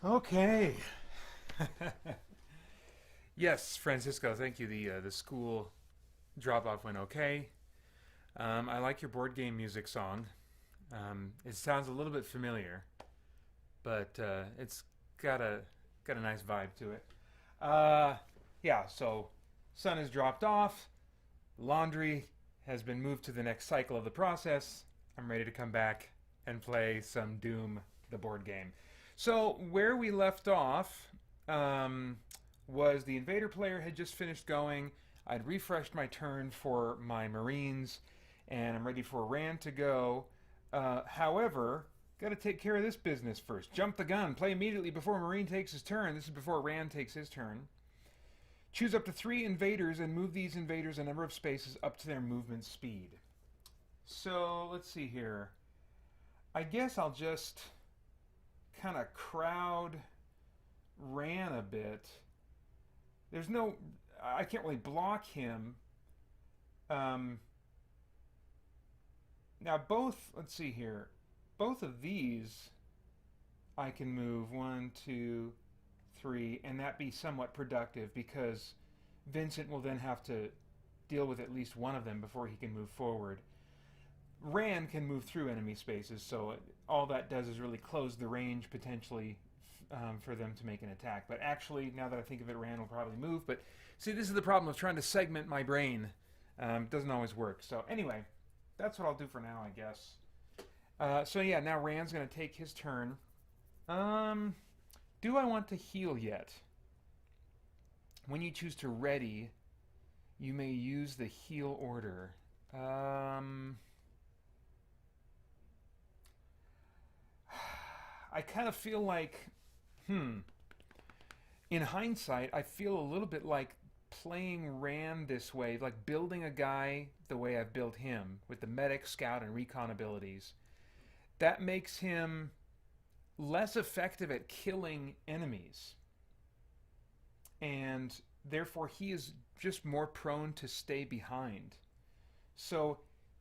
Okay. Yes, Francisco, thank you. The school drop off went okay. I like your board game music song. It sounds a little bit familiar, but it's got a got a nice vibe to it. Uh, yeah. So, sun has dropped off. Laundry has been moved to the next cycle of the process. I'm ready to come back and play some Doom, the board game. So, where we left off was the invader player had just finished going. I'd refreshed my turn for my Marines, and I'm ready for Rand to go. However, got to take care of this business first. Jump the gun. Play immediately before Marine takes his turn. This is before Rand takes his turn. Choose up to 3 invaders and move these invaders a number of spaces up to their movement speed. So let's see here. I guess I'll just kind of crowd Ran a bit. There's no, I can't really block him. Um, Now both, let's see here, both of these I can move one, two, three, and that be somewhat productive because Vincent will then have to deal with at least one of them before he can move forward. Rand can move through enemy spaces, so all that does is really close the range potentially for them to make an attack. But actually, now that I think of it, Rand will probably move. But see, this is the problem of trying to segment my brain. Doesn't always work. So anyway, that's what I'll do for now, I guess. So yeah, now Rand's going to take his turn. Um, do I want to heal yet? When you choose to ready, you may use the heal order. I kind of feel like, in hindsight, I feel a little bit like playing Rand this way, like building a guy the way I've built him with the medic, scout, and recon abilities. That makes him less effective at killing enemies. And therefore, he is just more prone to stay behind. So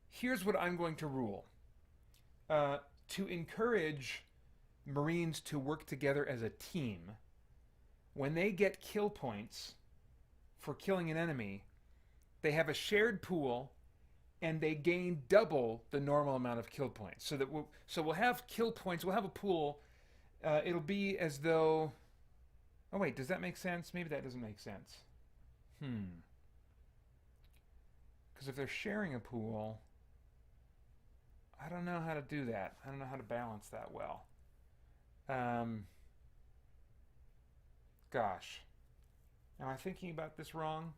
here's what I'm going to rule. To encourage Marines to work together as a team, when they get kill points for killing an enemy, they have a shared pool and they gain double the normal amount of kill points. So we'll have kill points. We'll have a pool. It'll be as though. Oh wait, does that make sense? Maybe that doesn't make sense. Because if they're sharing a pool, I don't know how to do that. I don't know how to balance that well. Um, Gosh, am I thinking about this wrong?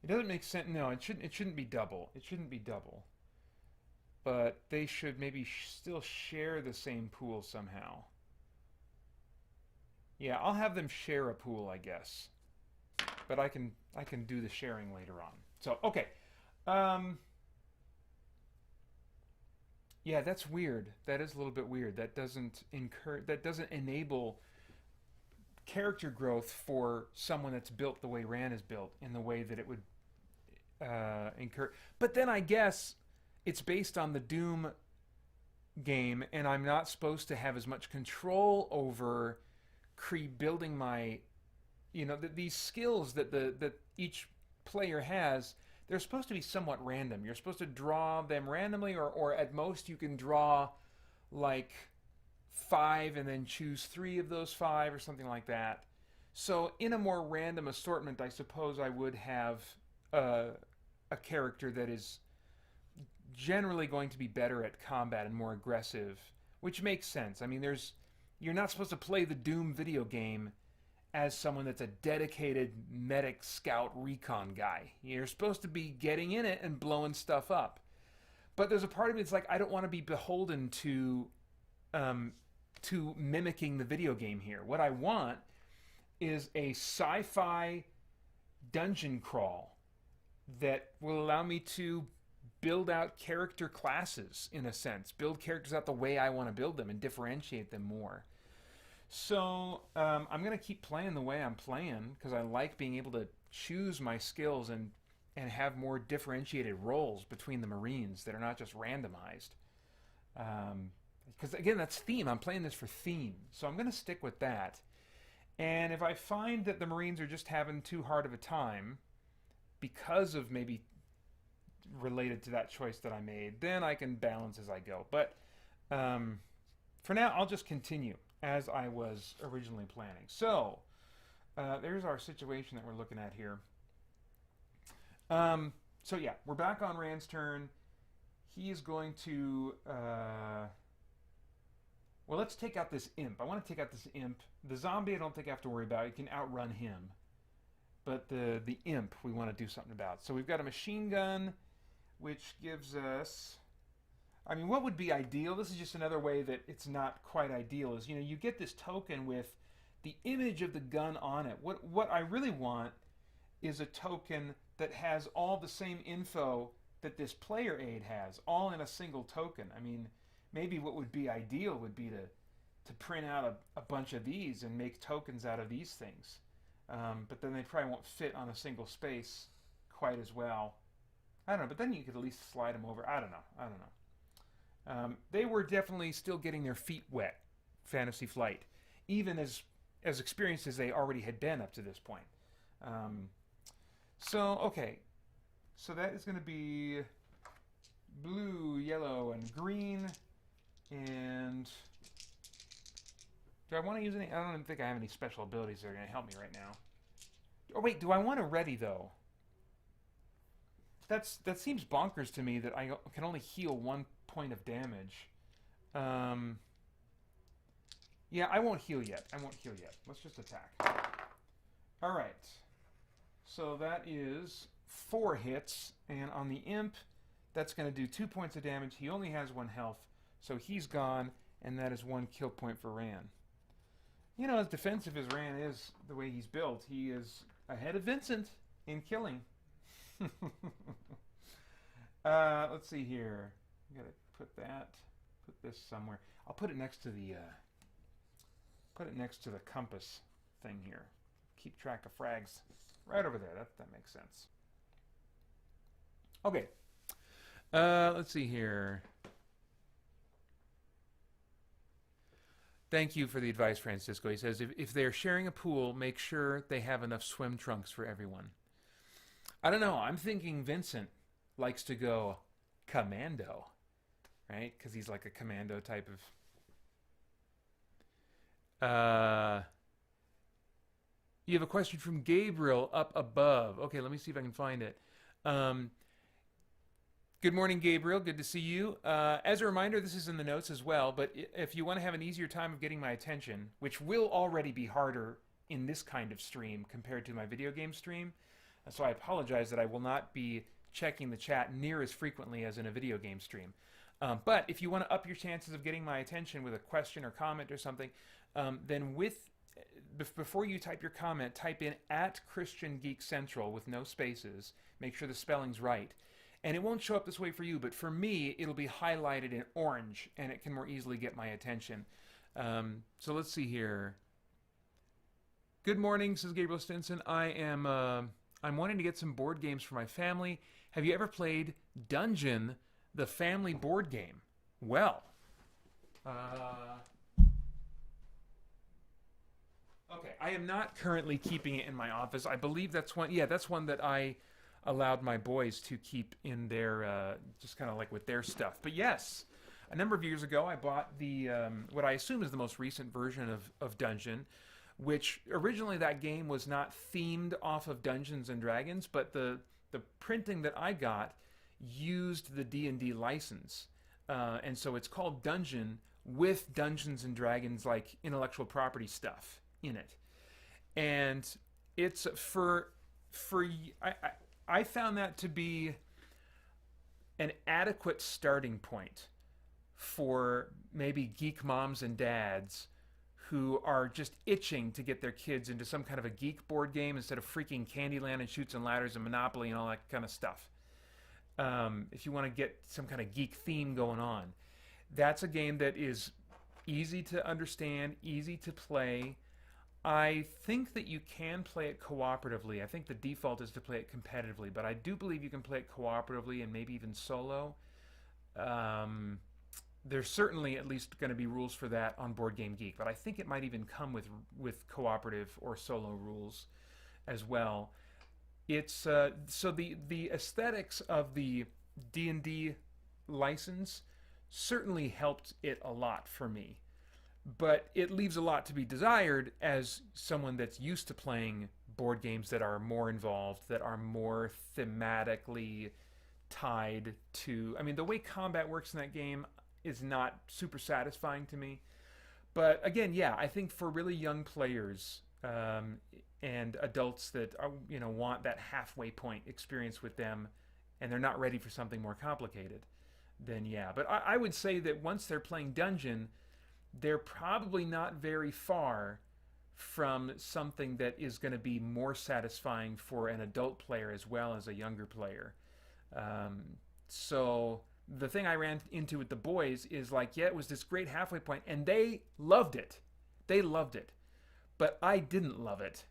It doesn't make sense. No, it shouldn't. It shouldn't be double. It shouldn't be double. But they should maybe still share the same pool somehow. Yeah, I'll have them share a pool, I guess. But I can do the sharing later on. So okay. Um, yeah, that's weird. That is a little bit weird. That doesn't enable character growth for someone that's built the way Ran is built in the way that it would incur. But then I guess it's based on the Doom game, and I'm not supposed to have as much control over building my, these skills that each player has. They're supposed to be somewhat random. You're supposed to draw them randomly, or at most you can draw like five and then choose three of those five or something like that. So in a more random assortment, I suppose I would have a character that is generally going to be better at combat and more aggressive, which makes sense. I mean, you're not supposed to play the Doom video game as someone that's a dedicated medic, scout, recon guy. You're supposed to be getting in it and blowing stuff up. But there's a part of me that's like, I don't want to be beholden to mimicking the video game here. What I want is a sci-fi dungeon crawl that will allow me to build out character classes in a sense, build characters out the way I want to build them and differentiate them more. So I'm going to keep playing the way I'm playing because I like being able to choose my skills and have more differentiated roles between the Marines that are not just randomized. because again, that's theme. I'm playing this for theme, so I'm going to stick with that. And if I find that the Marines are just having too hard of a time because of maybe related to that choice that I made, then I can balance as I go. But for now, I'll just continue as I was originally planning. So there's our situation that we're looking at here. So yeah, we're back on Rand's turn. He is going to... well, let's take out this imp. I want to take out this imp. The zombie I don't think I have to worry about. You can outrun him. But the imp we want to do something about. So we've got a machine gun, which gives us... I mean, what would be ideal? This is just another way that it's not quite ideal. Is, you know, you get this token with the image of the gun on it. What I really want is a token that has all the same info that this player aid has, all in a single token. I mean, maybe what would be ideal would be to print out a bunch of these and make tokens out of these things. But then they probably won't fit on a single space quite as well. I don't know, but then you could at least slide them over. I don't know. They were definitely still getting their feet wet, Fantasy Flight, even as experienced as they already had been up to this point. So, okay. So that is going to be blue, yellow, and green. And do I want to use any? I don't even think I have any special abilities that are going to help me right now. Oh, wait, do I want to ready, though? That seems bonkers to me that I can only heal 1 point of damage. Yeah, I won't heal yet. Let's just attack. All right. So that is 4 hits, and on the imp, that's going to do 2 points of damage. He only has 1 health, so he's gone, and that is 1 kill point for Ran. You know, as defensive as Ran is, the way he's built, he is ahead of Vincent in killing. Let's see here. I gotta put this somewhere. I'll put it next to the compass thing here. Keep track of frags right over there. That makes sense. Okay. Let's see here. Thank you for the advice, Francisco. He says, if they're sharing a pool, make sure they have enough swim trunks for everyone. I don't know. I'm thinking Vincent likes to go commando, right? Because he's like a commando type of... You have a question from Gabriel up above. Okay, let me see if I can find it. Good morning, Gabriel. Good to see you. As a reminder, this is in the notes as well, but if you want to have an easier time of getting my attention, which will already be harder in this kind of stream compared to my video game stream, so I apologize that I will not be checking the chat near as frequently as in a video game stream. But if you want to up your chances of getting my attention with a question or comment or something, then before you type your comment, type in @ChristianGeekCentral with no spaces. Make sure the spelling's right. And it won't show up this way for you, but for me, it'll be highlighted in orange, and it can more easily get my attention. So let's see here. Good morning, says Gabriel Stinson. I'm wanting to get some board games for my family. Have you ever played Dungeon, the family board game? Well, okay, I am not currently keeping it in my office. I believe that's one. Yeah, that's one that I allowed my boys to keep in their, just kind of like with their stuff. But yes, a number of years ago, I bought the what I assume is the most recent version of Dungeon, which originally that game was not themed off of Dungeons and Dragons, but the printing that I got used the D&D license. And so it's called Dungeon with Dungeons and Dragons like intellectual property stuff in it. And it's I found that to be an adequate starting point for maybe geek moms and dads who are just itching to get their kids into some kind of a geek board game instead of freaking Candyland and Chutes and Ladders and Monopoly and all that kind of stuff. If you want to get some kind of geek theme going on, that's a game that is easy to understand, easy to play. I think that you can play it cooperatively. I think the default is to play it competitively, but I do believe you can play it cooperatively and maybe even solo. there's certainly at least going to be rules for that on Board Game Geek, but I think it might even come with cooperative or solo rules as well. It's so the aesthetics of the D&D license certainly helped it a lot for me, but it leaves a lot to be desired as someone that's used to playing board games that are more involved, that are more thematically tied to. I mean, the way combat works in that game is not super satisfying to me. But again, yeah, I think for really young players and adults that are, want that halfway point experience with them, and they're not ready for something more complicated, then yeah. But I would say that once they're playing Dungeon, they're probably not very far from something that is going to be more satisfying for an adult player as well as a younger player. So the thing I ran into with the boys is like, yeah, it was this great halfway point, and they loved it. They loved it. But I didn't love it.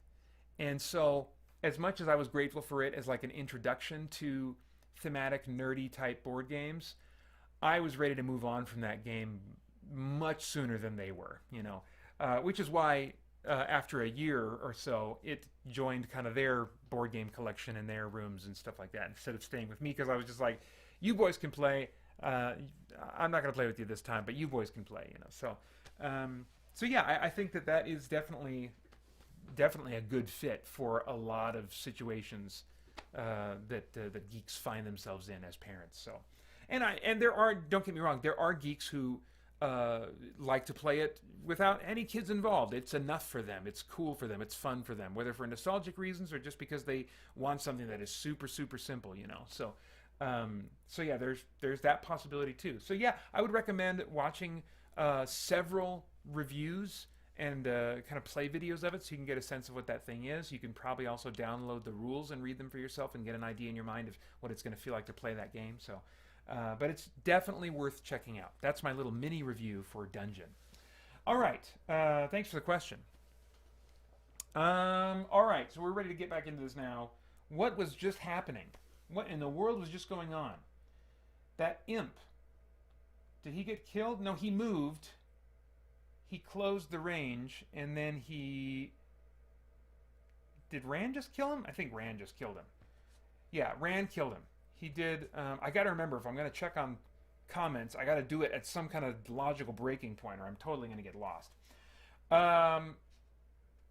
And so, as much as I was grateful for it as like an introduction to thematic, nerdy type board games, I was ready to move on from that game much sooner than they were, which is why after a year or so, it joined kind of their board game collection in their rooms and stuff like that instead of staying with me, because I was just like, you boys can play. I'm not going to play with you this time, but you boys can play, So yeah, I think that is definitely a good fit for a lot of situations that geeks find themselves in as parents. So, and there are, don't get me wrong, there are geeks who like to play it without any kids involved. It's enough for them. It's cool for them. It's fun for them, whether for nostalgic reasons or just because they want something that is super, super simple, So, so yeah, there's that possibility too. So yeah, I would recommend watching several reviews and kind of play videos of it so you can get a sense of what that thing is. You can probably also download the rules and read them for yourself and get an idea in your mind of what it's going to feel like to play that game. So, but it's definitely worth checking out. That's my little mini review for Dungeon. All right, thanks for the question. All right, so we're ready to get back into this now. What was just happening? What in the world was just going on? That imp. Did he get killed? No, he moved. He closed the range, and then he... Did Rand just kill him? I think Rand just killed him. Yeah, Rand killed him. He did... I gotta remember, if I'm gonna check on comments, I gotta do it at some kind of logical breaking point, or I'm totally gonna get lost.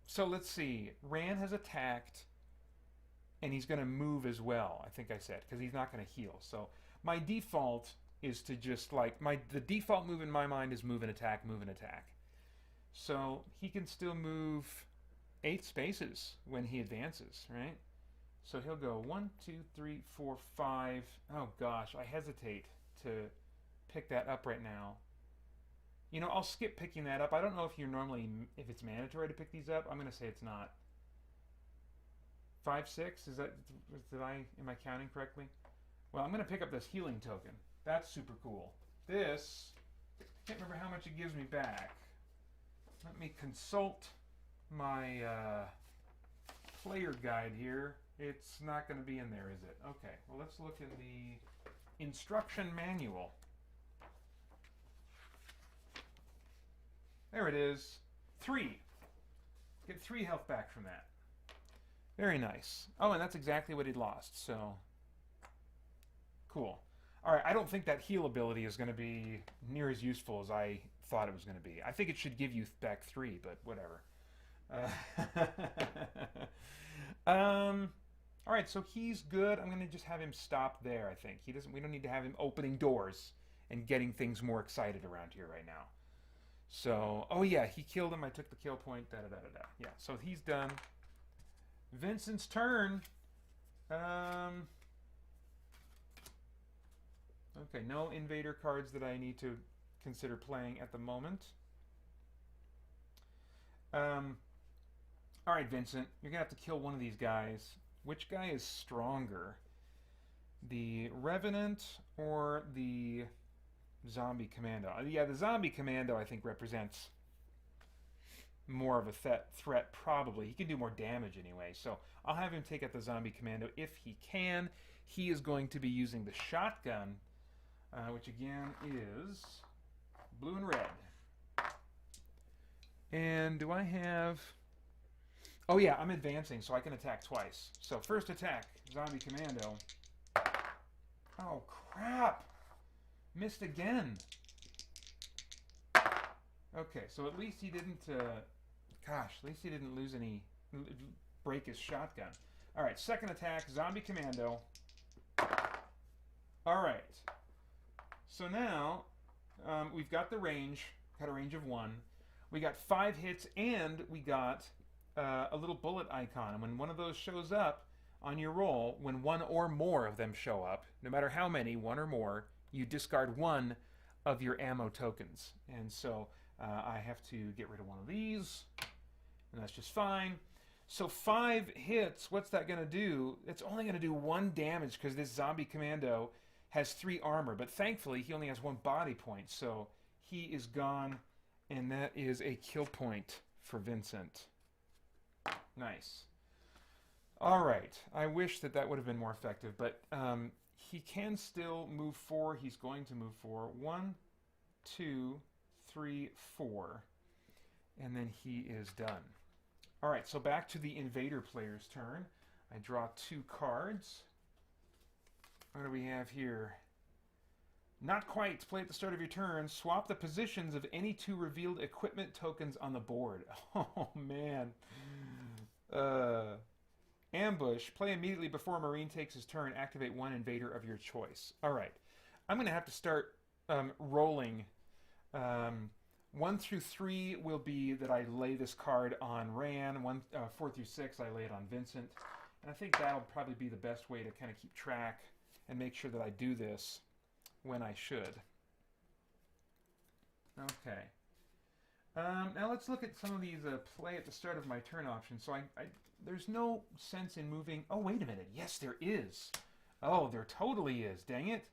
So let's see. Rand has attacked... and he's going to move as well, I think I said, because he's not going to heal. So my default is to just like, the default move in my mind is move and attack, move and attack. So he can still move 8 spaces when he advances, right? So he'll go 1, 2, 3, 4, 5. Oh gosh, I hesitate to pick that up right now. I'll skip picking that up. I don't know if it's mandatory to pick these up. I'm going to say it's not. 5, 6, am I counting correctly? Well, I'm going to pick up this healing token. That's super cool. This, I can't remember how much it gives me back. Let me consult my player guide here. It's not going to be in there, is it? Okay, well let's look in the instruction manual. There it is. 3. Get 3 health back from that. Very nice. Oh, and that's exactly what he'd lost, so... Cool. Alright, I don't think that heal ability is going to be near as useful as I thought it was going to be. I think it should give you back 3, but whatever. Alright, so he's good. I'm going to just have him stop there, I think. We don't need to have him opening doors and getting things more excited around here right now. So, oh yeah, he killed him. I took the kill point. Da-da-da-da-da. Yeah, so he's done. Vincent's turn. Okay, no invader cards that I need to consider playing at the moment. Alright, Vincent, you're going to have to kill one of these guys. Which guy is stronger? The Revenant or the Zombie Commando? Yeah, the Zombie Commando, I think, represents more of a threat, probably. He can do more damage anyway, so I'll have him take out the Zombie Commando if he can. He is going to be using the shotgun, which again is Blue and red. And do I have... Oh yeah, I'm advancing, so I can attack twice. So first attack, Zombie Commando. Oh crap! Missed again. Okay, so at least he didn't... Gosh, at least he didn't lose any... break his shotgun. Alright, second attack, Zombie Commando. Alright. So now, we've got the range. Got a range of 1. We got 5 hits, and we got a little bullet icon. And when one of those shows up on your roll, when one or more of them show up, no matter how many, 1 or more, you discard 1 of your ammo tokens. And so I have to get rid of 1 of these, and that's just fine. So 5 hits, what's that going to do? It's only going to do 1 damage because this Zombie Commando has 3 armor. But thankfully, he only has 1 body point, so he is gone. And that is a kill point for Vincent. Nice. All right. I wish that that would have been more effective, but he can still move 4. He's going to move 4. 1, 2, 3, 4. And then he is done. All right, so back to the invader player's turn. I draw 2 cards. What do we have here? Not quite. Play at the start of your turn. Swap the positions of any 2 revealed equipment tokens on the board. Oh, man. Ambush. Play immediately before a Marine takes his turn. Activate 1 invader of your choice. All right. I'm going to have to start rolling. 1 through 3 will be that I lay this card on Ran. 4 through 6, I lay it on Vincent. And I think that'll probably be the best way to kind of keep track and make sure that I do this when I should. Okay. Now let's look at some of these play at the start of my turn options. So there's no sense in moving... Oh, wait a minute. Yes, there is. Oh, there totally is. Dang it.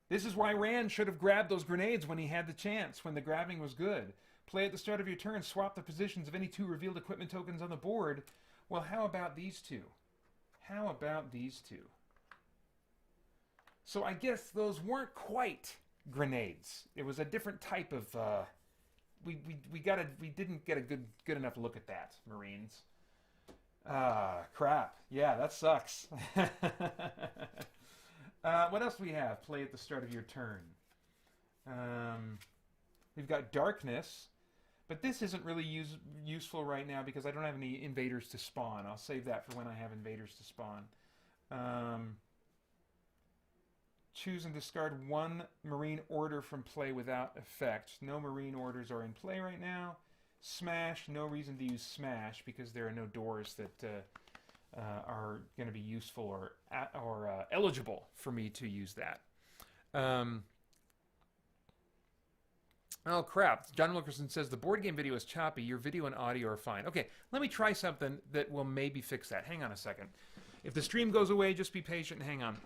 This is why Rand should have grabbed those grenades when he had the chance, when the grabbing was good. Play at the start of your turn, swap the positions of any 2 revealed equipment tokens on the board. Well, how about these 2? How about these 2? So I guess those weren't quite grenades. It was a different type of... we didn't get a good enough look at that, Marines. Crap. Yeah, that sucks. What else do we have? Play at the start of your turn. We've got Darkness, but this isn't really useful right now because I don't have any invaders to spawn. I'll save that for when I have invaders to spawn. Choose and discard 1 Marine order from play without effect. No Marine orders are in play right now. Smash, no reason to use Smash because there are no doors that... are going to be useful or eligible for me to use that. Oh, crap. John Wilkerson says, the board game video is choppy. Your video and audio are fine. Okay, let me try something that will maybe fix that. Hang on a second. If the stream goes away, just be patient and hang on.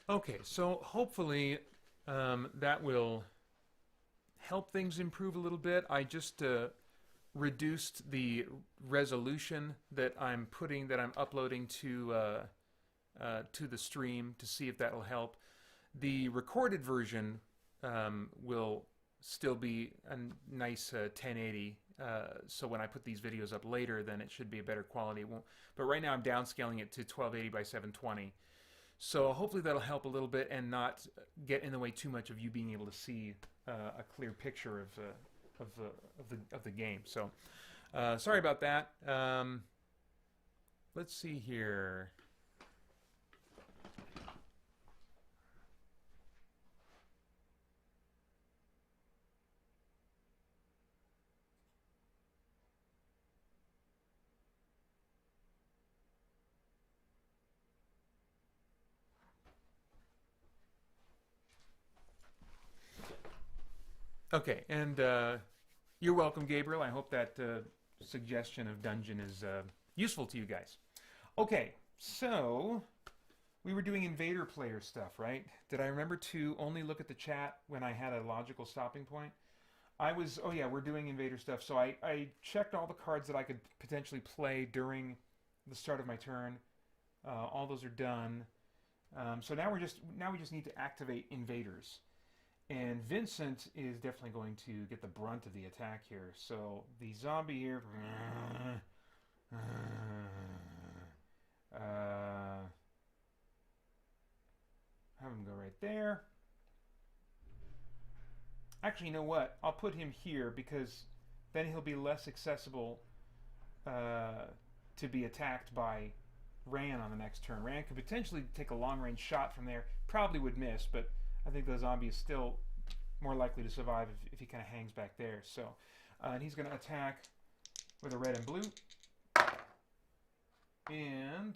Okay, so hopefully that will help things improve a little bit. I just reduced the resolution that I'm uploading to the stream to see if that'll help. The recorded version will still be a nice 1080. So when I put these videos up later, then it should be a better quality. It won't, but right now I'm downscaling it to 1280 by 720. So hopefully that'll help a little bit and not get in the way too much of you being able to see a clear picture of the game. So sorry about that. Let's see here. Okay, and you're welcome, Gabriel. I hope that suggestion of dungeon is useful to you guys. Okay, so we were doing invader player stuff, right? Did I remember to only look at the chat when I had a logical stopping point? Oh yeah, we're doing invader stuff. So I checked all the cards that I could potentially play during the start of my turn. All those are done. So now we just need to activate invaders. And Vincent is definitely going to get the brunt of the attack here. So the zombie here, have him go right there. Actually, you know what? I'll put him here because then he'll be less accessible to be attacked by Ran on the next turn. Ran could potentially take a long-range shot from there. Probably would miss, but I think the zombie is still more likely to survive if he kind of hangs back there. So, and he's going to attack with a red and blue. And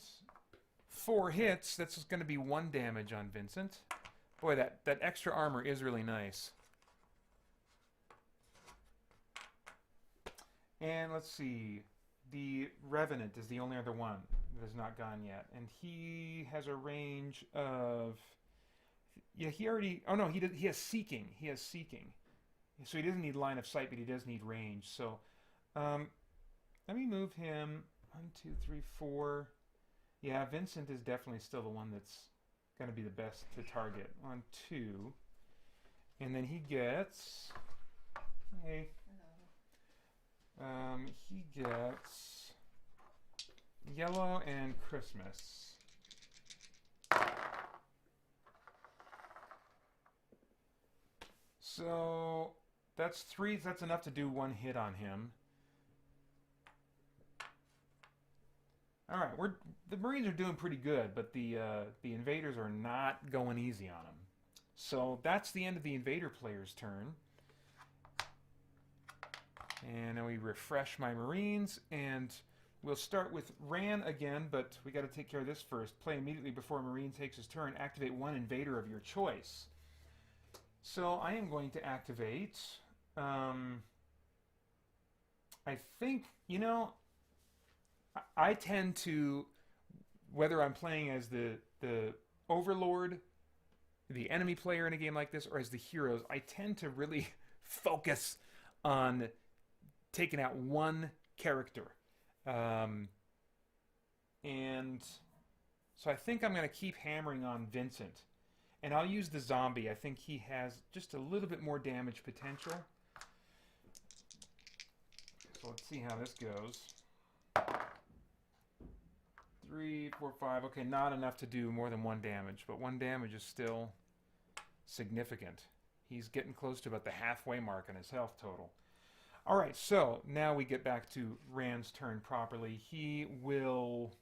4 hits. That's going to be 1 damage on Vincent. Boy, that extra armor is really nice. And let's see. The Revenant is the only other one that has not gone yet. And he has a range of... Yeah, he already... Oh, no, he has Seeking. He has Seeking. So he doesn't need line of sight, but he does need range. So let me move him. 1, 2, 3, 4. Yeah, Vincent is definitely still the one that's going to be the best to target. 1, 2. And then he gets... Hey. He gets... Yellow and Christmas. So that's 3. That's enough to do 1 hit on him. All right, the Marines are doing pretty good, but the invaders are not going easy on them. So that's the end of the invader player's turn. And now we refresh my Marines, and we'll start with Ran again, but we got to take care of this first. Play immediately before a Marine takes his turn. Activate 1 invader of your choice. So I am going to activate, I think, you know, I tend to, whether I'm playing as the Overlord, the enemy player in a game like this, or as the heroes, I tend to really focus on taking out 1 character. And so I think I'm going to keep hammering on Vincent. And I'll use the zombie. I think he has just a little bit more damage potential. So let's see how this goes. 3, 4, 5. Okay, not enough to do more than 1 damage, but 1 damage is still significant. He's getting close to about the halfway mark on his health total. All right, so now we get back to Rand's turn properly. He will...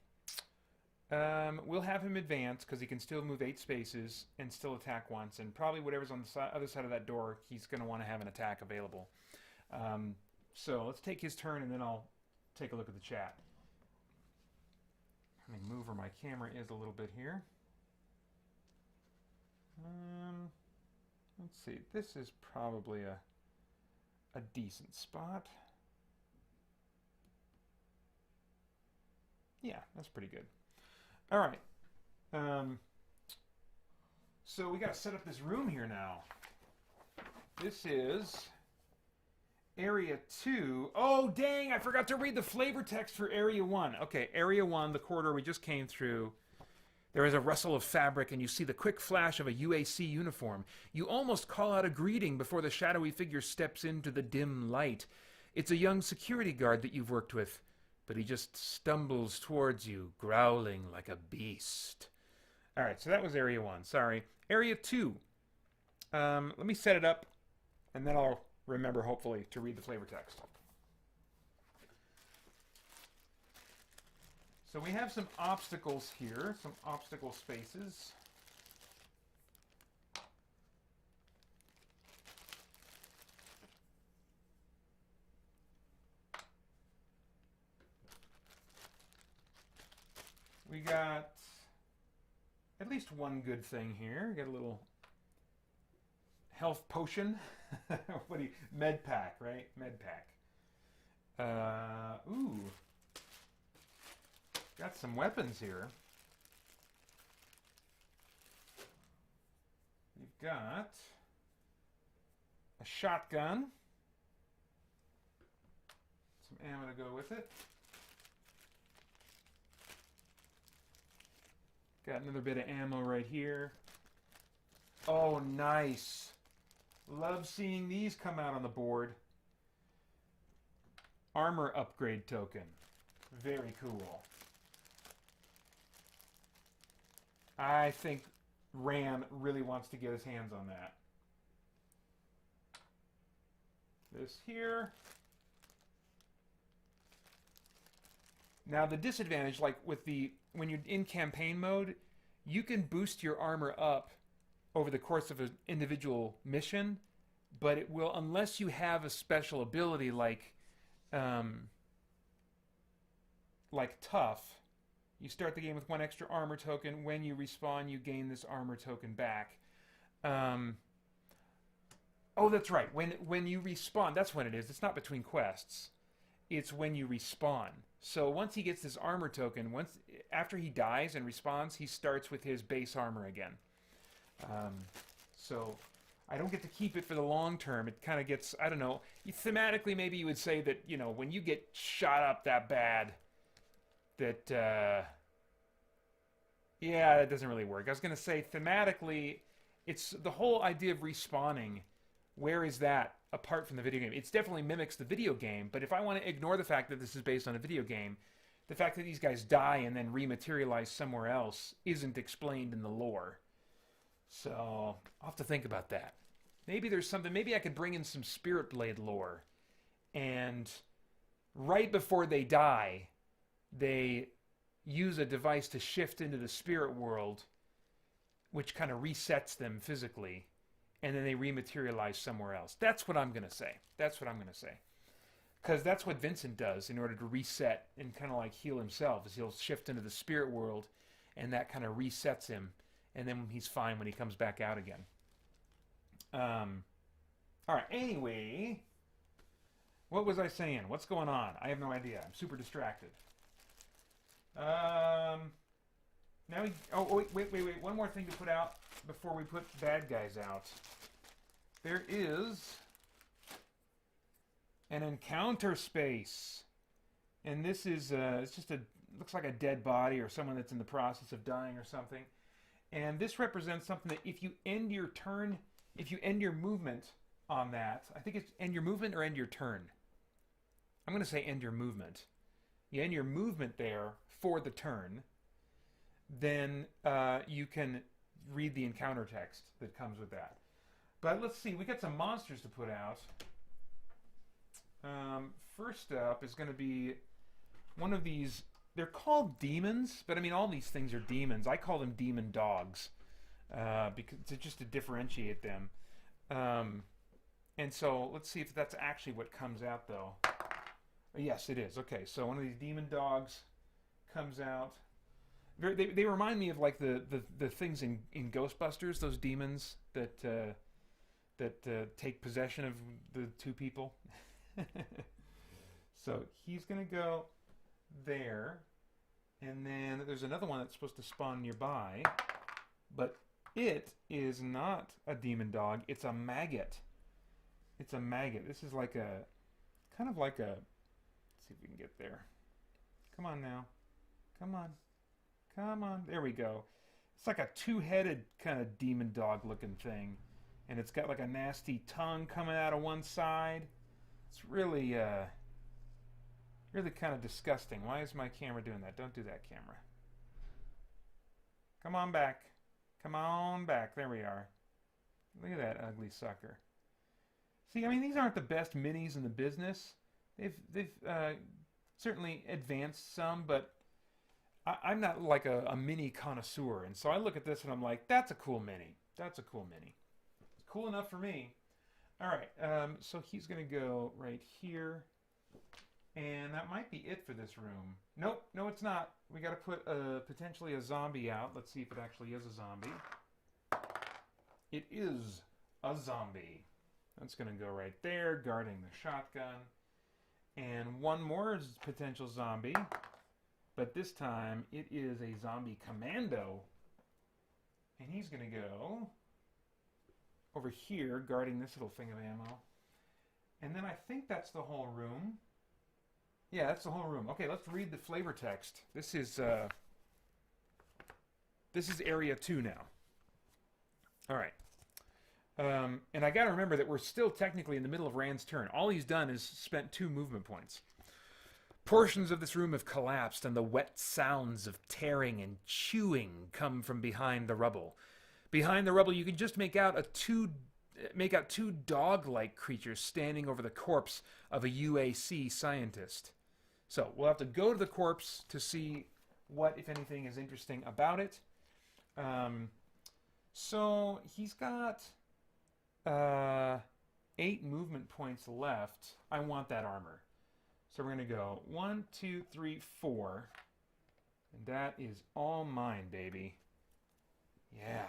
we'll have him advance because he can still move 8 spaces and still attack once, and probably whatever's on the other side of that door, he's going to want to have an attack available. So let's take his turn, and then I'll take a look at the chat. Let me move where my camera is a little bit here. Let's see. This is probably a decent spot. Yeah, that's pretty good. All right. So we got to set up this room here now. This is Area 2. Oh, dang, I forgot to read the flavor text for Area 1. Okay, Area 1, the corridor we just came through. There is a rustle of fabric, and you see the quick flash of a UAC uniform. You almost call out a greeting before the shadowy figure steps into the dim light. It's a young security guard that you've worked with, but he just stumbles towards you, growling like a beast. All right, so that was Area 1. Sorry. Area 2. Let me set it up, and then I'll remember, hopefully, to read the flavor text. So we have some obstacles here, some obstacle spaces. We got at least one good thing here. We got a little health potion. What do you, med pack, right? Med pack. Ooh. Got some weapons here. We've got a shotgun. Some ammo to go with it. Got another bit of ammo right here. Oh, nice. Love seeing these come out on the board. Armor upgrade token. Very cool. I think Ran really wants to get his hands on that. This here. Now the disadvantage, like with the, when you're in campaign mode, you can boost your armor up over the course of an individual mission, but it will, unless you have a special ability like Tough. You start the game with one extra armor token. When you respawn, you gain this armor token back. Oh, that's right. When you respawn, that's when it is. It's not between quests. It's when you respawn. So once he gets this armor token, after he dies and respawns, he starts with his base armor again. So I don't get to keep it for the long term. It kind of gets, I don't know. Thematically, maybe you would say that, you know, when you get shot up that bad, that, yeah, that doesn't really work. I was going to say, thematically, it's the whole idea of respawning. Where is that apart from the video game? It definitely mimics the video game, but if I want to ignore the fact that this is based on a video game, the fact that these guys die and then rematerialize somewhere else isn't explained in the lore. So, I'll have to think about that. Maybe there's something, maybe I could bring in some Spirit Blade lore, and right before they die, they use a device to shift into the spirit world, which kind of resets them physically, and then they rematerialize somewhere else. That's what I'm going to say. That's what I'm going to say. Because that's what Vincent does in order to reset and kind of like heal himself, is he'll shift into the spirit world, and that kind of resets him, and then he's fine when he comes back out again. All right, anyway, what was I saying? What's going on? I have no idea. I'm super distracted. Now we, oh, wait. One more thing to put out before we put bad guys out. There is an encounter space. And this is, it's just looks like a dead body or someone that's in the process of dying or something. And this represents something that if you end your turn, if you end your movement on that, I think it's end your movement or end your turn. I'm going to say end your movement. You end your movement there for the turn, then you can read the encounter text that comes with that. But let's see, we got some monsters to put out. First up is going to be one of these, they're called demons, but I mean all these things are demons. I call them demon dogs because just to differentiate them. And so let's see if that's actually what comes out though. Yes, it is. Okay, so one of these demon dogs comes out. They remind me of like the things in Ghostbusters, those demons that take possession of the two people. So he's gonna go there, and then there's another one that's supposed to spawn nearby, but it is not a demon dog. It's a maggot. It's a maggot. This is like a kind of like a. Let's see if we can get there. Come on now. Come on. Come on. There we go. It's like a two-headed kind of demon dog looking thing. And it's got like a nasty tongue coming out of one side. It's really, really kind of disgusting. Why is my camera doing that? Don't do that, camera. Come on back. Come on back. There we are. Look at that ugly sucker. See, I mean, these aren't the best minis in the business. They've certainly advanced some, but I'm not like a mini connoisseur. And so I look at this and I'm like, that's a cool mini. That's a cool mini. It's cool enough for me. All right, so he's going to go right here. And that might be it for this room. Nope, no it's not. We got to put potentially a zombie out. Let's see if it actually is a zombie. It is a zombie. That's going to go right there, guarding the shotgun. And one more potential zombie. But this time, it is a zombie commando. And he's going to go over here, guarding this little thing of ammo. And then I think that's the whole room. Yeah, that's the whole room. Okay, let's read the flavor text. This is area 2 now. All right. And I got to remember that we're still technically in the middle of Rand's turn. All he's done is spent 2 movement points. Portions of this room have collapsed, and the wet sounds of tearing and chewing come from behind the rubble. Behind the rubble, you can just make out two dog-like creatures standing over the corpse of a UAC scientist. So we'll have to go to the corpse to see what, if anything, is interesting about it. So he's got 8 movement points left. I want that armor. So we're going to go 1, 2, 3, 4. And that is all mine, baby. Yeah.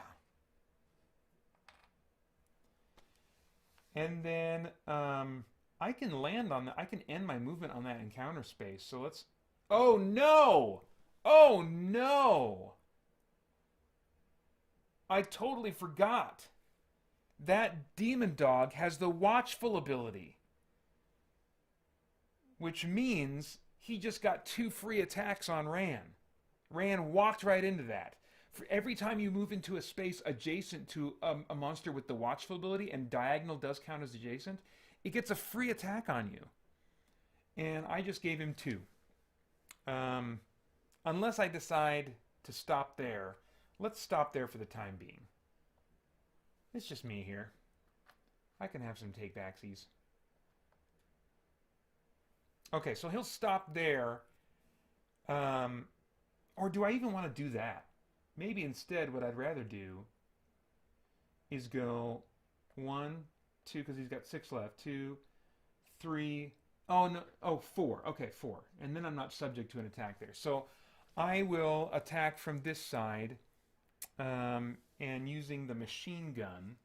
And then I can land on that. I can end my movement on that encounter space. So let's... Oh, no! Oh, no! I totally forgot. That demon dog has the watchful ability. Which means he just got 2 free attacks on Ran. Ran walked right into that. For every time you move into a space adjacent to a monster with the watchful ability, and diagonal does count as adjacent, it gets a free attack on you. And I just gave him 2. Unless I decide to stop there. Let's stop there for the time being. It's just me here. I can have some take-backsies. Okay, so he'll stop there. Or do I even want to do that? Maybe instead what I'd rather do is go 1, 2, because he's got 6 left. 2, 3. Oh, no. Oh, 4. Okay, 4. And then I'm not subject to an attack there. So I will attack from this side and using the machine gun.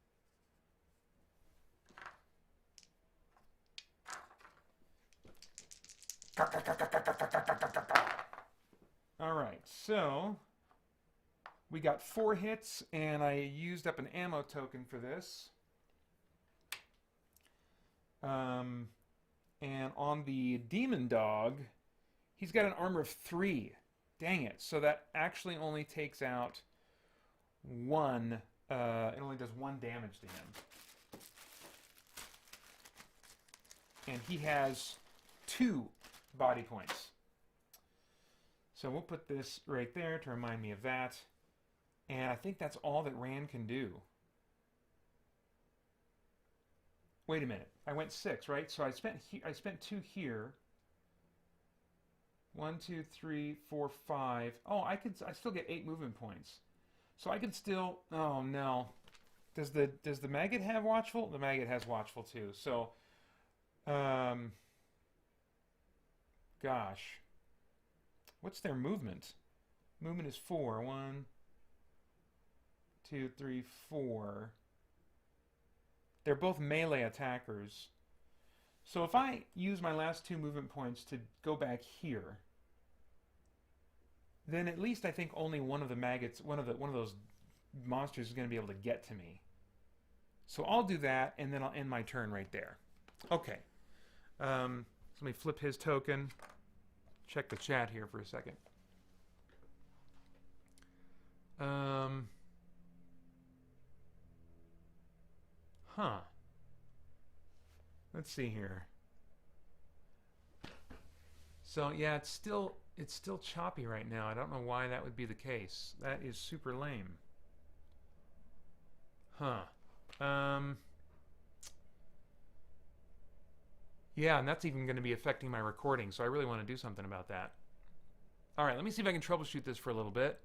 All right, so we got 4 hits, and I used up an ammo token for this. And on the demon dog, he's got an armor of 3. Dang it. So that actually only takes out 1. It only does 1 damage to him. And he has 2 body points. So we'll put this right there to remind me of that. And I think that's all that Rand can do. Wait a minute. I went 6, right? So I spent 2 here. 1, 2, 3, 4, 5. Oh, I still get 8 movement points. So I could still... Oh, no. Does the maggot have watchful? The maggot has watchful too. So, gosh. What's their movement? Movement is 4. 1, 2, 3, 4. They're both melee attackers. So if I use my last 2 movement points to go back here, then at least I think only one of the maggots, one of those monsters is going to be able to get to me. So I'll do that, and then I'll end my turn right there. Okay. So let me flip his token. Check the chat here for a second. Um, huh. Let's see here. So yeah, it's still choppy right now. I don't know why that would be the case. That is super lame. Huh. Um, yeah, and that's even going to be affecting my recording, so I really want to do something about that. All right, let me see if I can troubleshoot this for a little bit.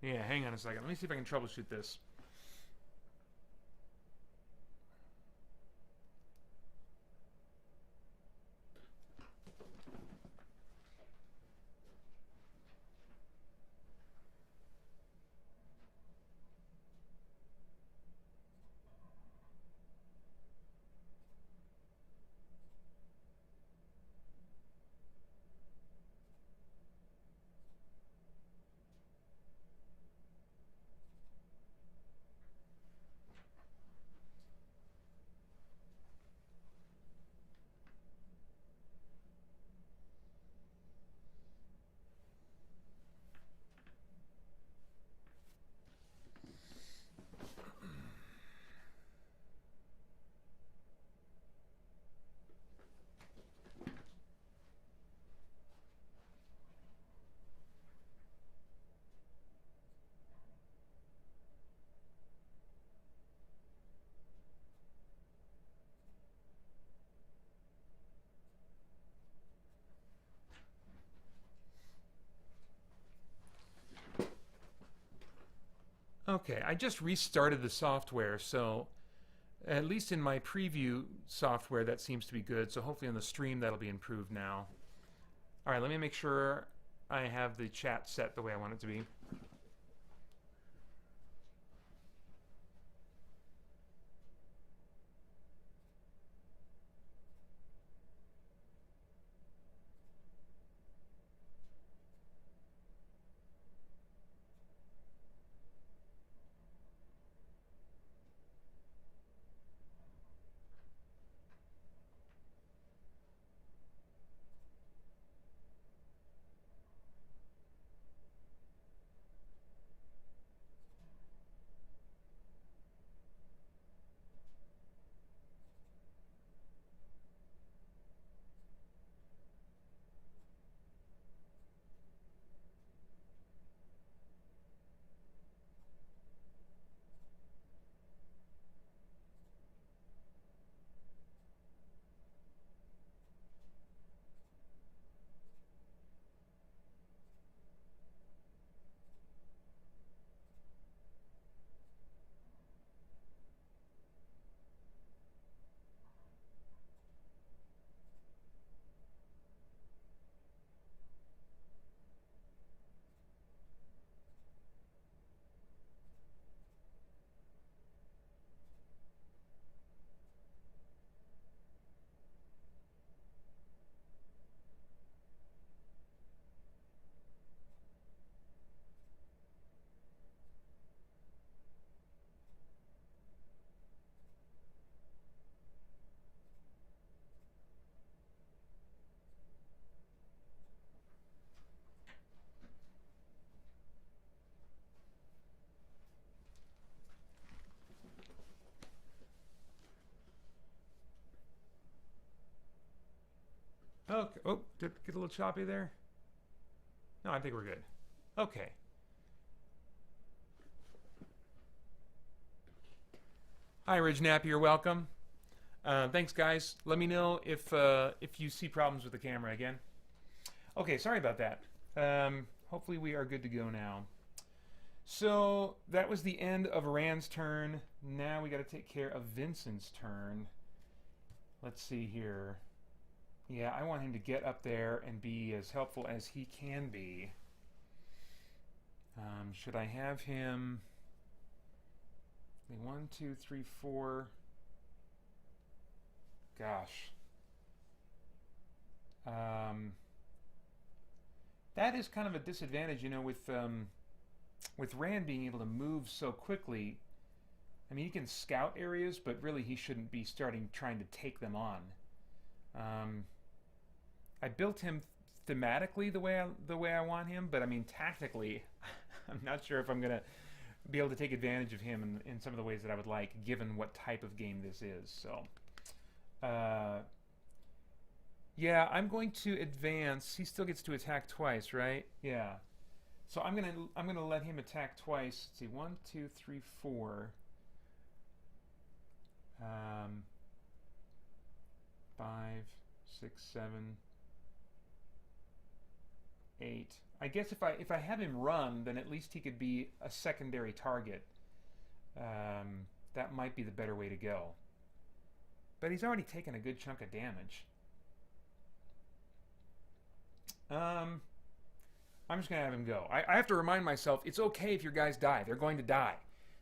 Yeah, hang on a second. Let me see if I can troubleshoot this. Okay, I just restarted the software, so at least in my preview software that seems to be good, so hopefully on the stream that'll be improved now. All right, let me make sure I have the chat set the way I want it to be. Okay. Oh, did it get a little choppy there? No, I think we're good. Okay. Hi, Ridge Nappy. You're welcome. Thanks, guys. Let me know if you see problems with the camera again. Okay, sorry about that. Hopefully we are good to go now. So that was the end of Rand's turn. Now we got to take care of Vincent's turn. Let's see here. Yeah, I want him to get up there and be as helpful as he can be. Should I have him? 1, 2, 3, 4. Gosh. That is kind of a disadvantage, you know, with Rand being able to move so quickly. I mean, he can scout areas, but really he shouldn't be trying to take them on. I built him thematically the way I want him, but I mean tactically, I'm not sure if I'm gonna be able to take advantage of him in some of the ways that I would like, given what type of game this is. So, yeah, I'm going to advance. He still gets to attack twice, right? Yeah. So I'm gonna let him attack twice. Let's see, 1, 2, 3, 4. 5, 6, 7, 8. I guess if I have him run, then at least he could be a secondary target. That might be the better way to go. But he's already taken a good chunk of damage. I'm just going to have him go. I have to remind myself, it's okay if your guys die. They're going to die.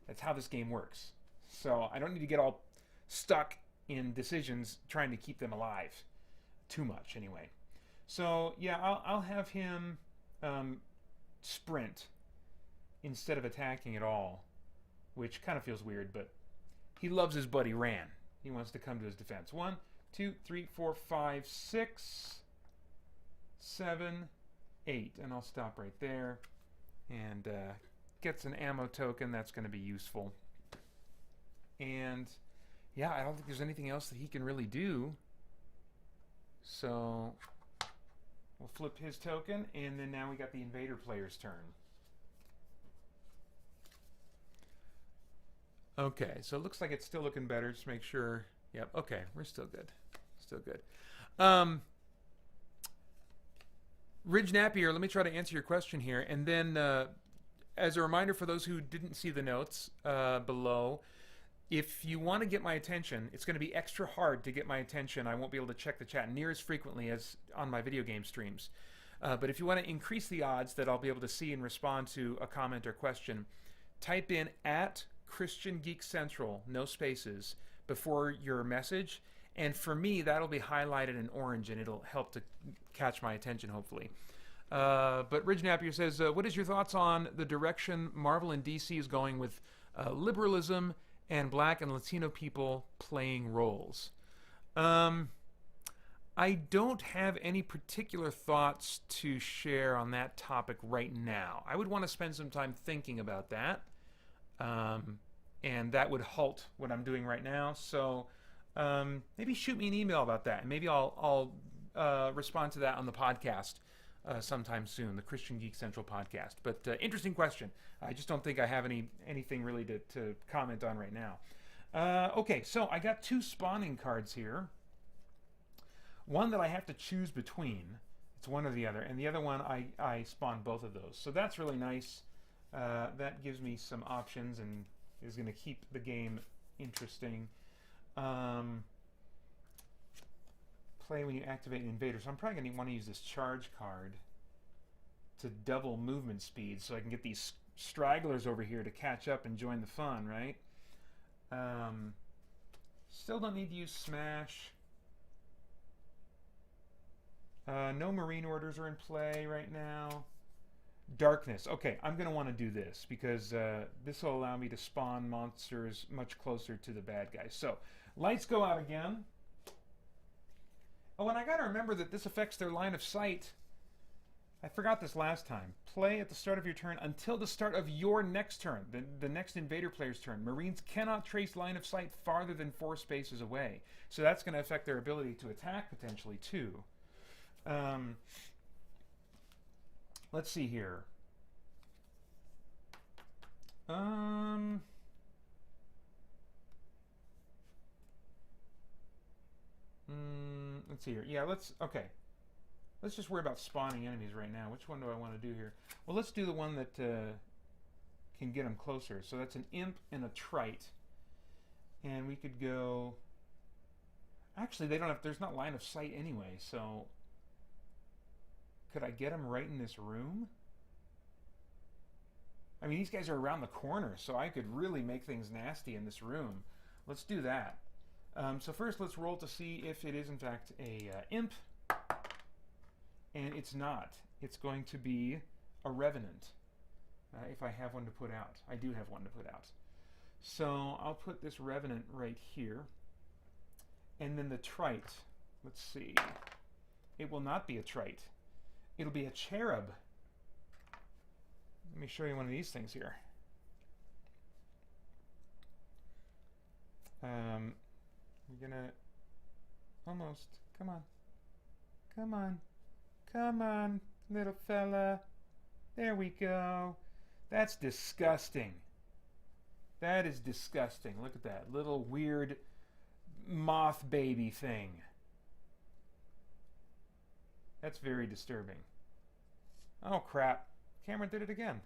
That's how this game works. So I don't need to get all stuck in decisions trying to keep them alive. Too much, anyway. So, yeah, I'll have him sprint instead of attacking at all, which kind of feels weird, but he loves his buddy Ran. He wants to come to his defense. 1, 2, 3, 4, 5, 6, 7, 8. And I'll stop right there. And gets an ammo token. That's going to be useful. And, yeah, I don't think there's anything else that he can really do. So we'll flip his token, and then now we got the invader player's turn. Okay, so it looks like it's still looking better. Just make sure. Yep, okay, we're still good. Still good. Ridge Napier, let me try to answer your question here. And then as a reminder for those who didn't see the notes below, if you want to get my attention, it's going to be extra hard to get my attention. I won't be able to check the chat near as frequently as on my video game streams. But if you want to increase the odds that I'll be able to see and respond to a comment or question, type in @ChristianGeekCentral, no spaces, before your message. And for me, that'll be highlighted in orange, and it'll help to catch my attention, hopefully. But Ridge Napier says, what is your thoughts on the direction Marvel and DC is going with liberalism and Black and Latino people playing roles? I don't have any particular thoughts to share on that topic right now. I would want to spend some time thinking about that. And that would halt what I'm doing right now. So maybe shoot me an email about that, and maybe I'll respond to that on the podcast sometime soon, the Christian Geek Central podcast. But interesting question. I just don't think I have anything really to comment on right now. Okay, so I got 2 spawning cards here. One that I have to choose between. It's one or the other. And the other one, I spawned both of those. So that's really nice. That gives me some options and is going to keep the game interesting. Play when you activate an invader. So I'm probably going to want to use this charge card to double movement speed so I can get these stragglers over here to catch up and join the fun, right? Still don't need to use smash. No marine orders are in play right now. Darkness. Okay, I'm going to want to do this because this will allow me to spawn monsters much closer to the bad guys. So, lights go out again. Oh, and I got to remember that this affects their line of sight. I forgot this last time. Play at the start of your turn until the start of your next turn, the next invader player's turn. Marines cannot trace line of sight farther than 4 spaces away. So that's going to affect their ability to attack potentially too. Let's see here. Let's see here. Yeah, okay. Let's just worry about spawning enemies right now. Which one do I want to do here? Well, let's do the one that can get them closer. So that's an imp and a trite. And we could go... Actually, there's not line of sight anyway, so... Could I get them right in this room? I mean, these guys are around the corner, so I could really make things nasty in this room. Let's do that. So first, let's roll to see if it is, in fact, a imp. And it's not. It's going to be a revenant, if I have one to put out. I do have one to put out. So I'll put this revenant right here. And then the trite, let's see. it will not be a trite. It'll be a cherub. Let me show you one of these things here. We're gonna almost. Come on. Come on. Come on, little fella. There we go. That's disgusting. That is disgusting. Look at that little weird moth baby thing. That's very disturbing. Oh, crap. Cameron did it again.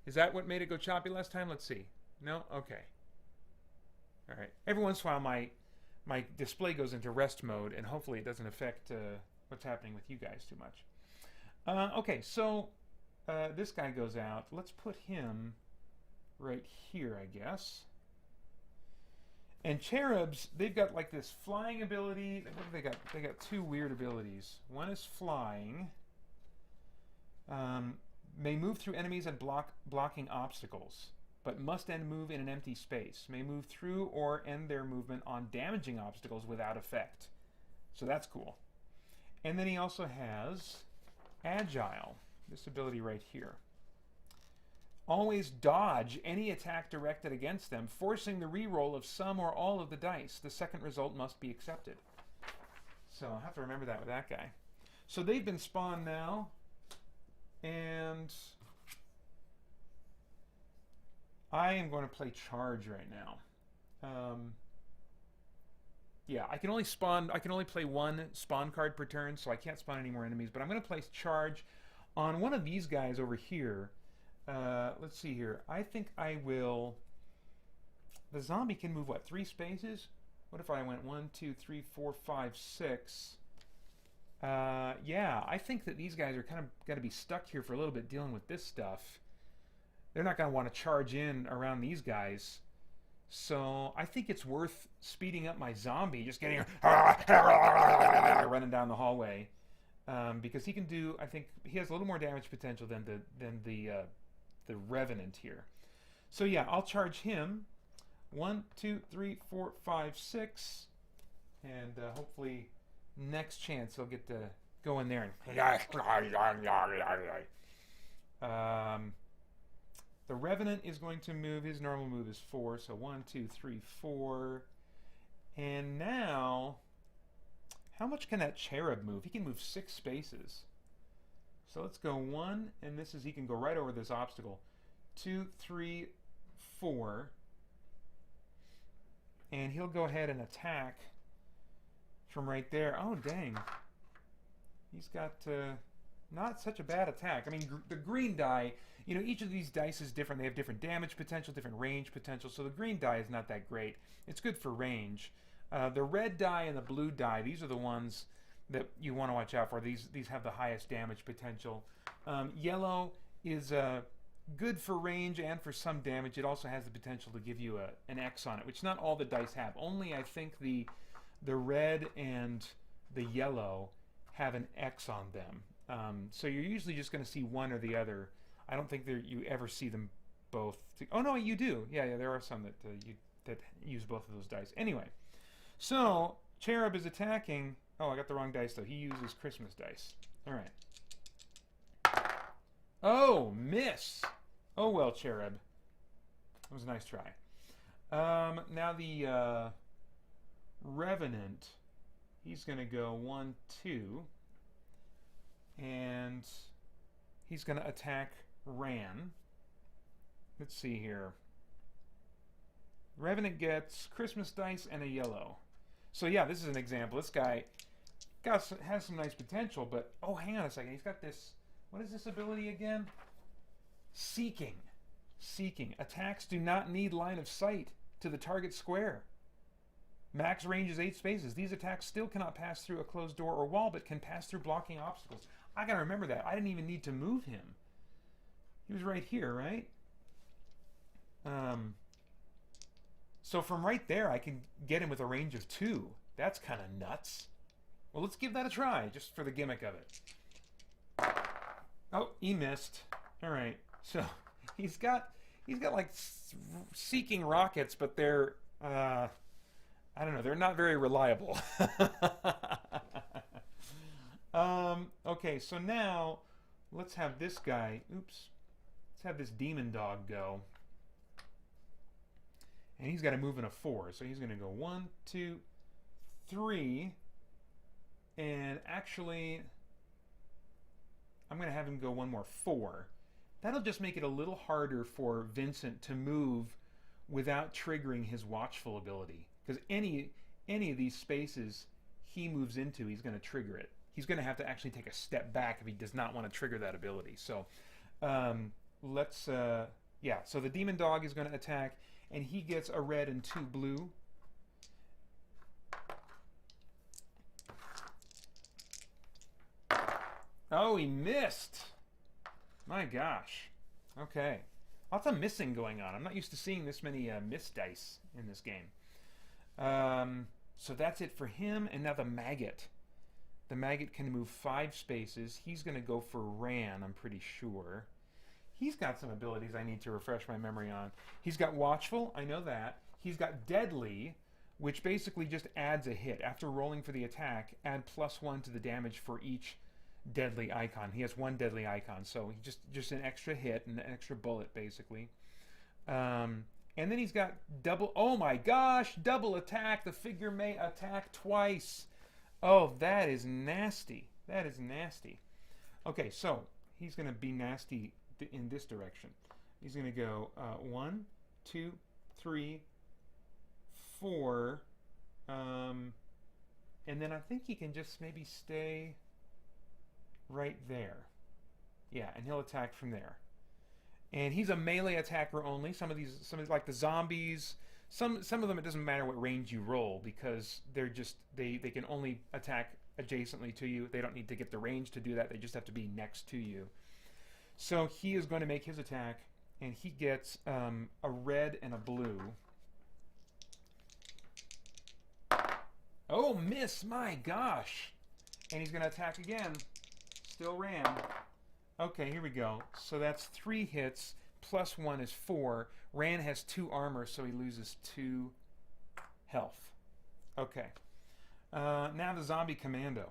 Is that what made it go choppy last time? Let's see. No? Okay. All right. Every once in a while, my display goes into rest mode, and hopefully it doesn't affect what's happening with you guys too much. Okay, so this guy goes out. Let's put him right here, I guess. And cherubs, they've got like this flying ability. What have they got? They got two weird abilities. One is flying. May move through enemies and blocking obstacles, but must end move in an empty space. May move through or end their movement on damaging obstacles without effect. So that's cool. And then he also has agile, this ability right here. Always dodge any attack directed against them, forcing the reroll of some or all of the dice. The second result must be accepted. So I'll have to remember that with that guy. So they've been spawned now, and I am going to play charge right now. Yeah, I can only play one spawn card per turn, so I can't spawn any more enemies, but I'm going to place charge on one of these guys over here. Let's see here. I think I will... The zombie can move, what, 3 spaces? What if I went 1, 2, 3, 4, 5, 6? Yeah, I think that these guys are kind of going to be stuck here for a little bit dealing with this stuff. They're not going to want to charge in around these guys. So I think it's worth speeding up my zombie, just getting running down the hallway, because he can do. I think he has a little more damage potential than the Revenant here. So yeah, I'll charge him. 1, 2, 3, 4, 5, 6, and hopefully next chance I'll get to go in there and. The Revenant is going to move. His normal move is 4. So 1, 2, 3, 4. And now, how much can that cherub move? He can move 6 spaces. So let's go 1, and this is, he can go right over this obstacle. 2, 3, 4. And he'll go ahead and attack from right there. Oh, dang. He's got not such a bad attack. I mean, the green die... You know, each of these dice is different. They have different damage potential, different range potential. So the green die is not that great. It's good for range. The red die and the blue die, these are the ones that you want to watch out for. These have the highest damage potential. Yellow is good for range and for some damage. It also has the potential to give you an X on it, which not all the dice have. Only, I think, the red and the yellow have an X on them. So you're usually just going to see one or the other. I don't think you ever see them both. Oh no, you do. Yeah, there are some that use both of those dice. Anyway, so Cherub is attacking. Oh, I got the wrong dice though. He uses Christmas dice. All right. Oh, miss. Oh well, Cherub. That was a nice try. Now the Revenant. He's going to go 1, 2, and he's going to attack Ran. Let's see here. Revenant gets Christmas dice and a yellow. So yeah, this is an example. This guy has some nice potential, but oh, hang on a second. He's got this. What is this ability again? Seeking. Seeking. Attacks do not need line of sight to the target square. Max range is 8 spaces. These attacks still cannot pass through a closed door or wall, but can pass through blocking obstacles. I gotta remember that. I didn't even need to move him. He was right here, right? So from right there, I can get him with a range of 2. That's kind of nuts. Well, let's give that a try, just for the gimmick of it. Oh, he missed. All right. So he's got like seeking rockets, but they're I don't know. They're not very reliable. Okay, so now let's have this guy. Oops. Let's have this demon dog go. And he's got to move in a 4. So he's going to go 1, 2, 3. And actually, I'm going to have him go one more 4. That'll just make it a little harder for Vincent to move without triggering his watchful ability. Because any of these spaces he moves into, he's going to trigger it. He's going to have to actually take a step back if he does not want to trigger that ability. So let's, yeah, so the demon dog is going to attack, and he gets a red and 2 blue. Oh, he missed. My gosh. Okay. Lots of missing going on. I'm not used to seeing this many missed dice in this game. So that's it for him. And now the maggot. The maggot can move 5 spaces. He's going to go for Ran, I'm pretty sure. He's got some abilities I need to refresh my memory on. He's got Watchful, I know that. He's got Deadly, which basically just adds a hit. After rolling for the attack, add +1 to the damage for each deadly icon. He has 1 deadly icon, so he just an extra hit and an extra bullet, basically. And then he's got double, oh my gosh, double attack. The figure may attack twice. Oh, that is nasty. That is nasty. Okay, so he's going to be nasty in this direction. He's going to go 1, 2, 3, 4. And then I think he can just maybe stay right there. Yeah, and he'll attack from there. And he's a melee attacker only. Some of these like the zombies, some of them it doesn't matter what range you roll because they're just they can only attack adjacently to you. They don't need to get the range to do that. They just have to be next to you. So he is going to make his attack, and he gets a red and a blue. Oh, miss! My gosh! And he's going to attack again. Still Ran. Okay, here we go. So that's 3 hits, +1 is 4. Ran has 2 armor, so he loses 2 health. Okay. Now the zombie commando.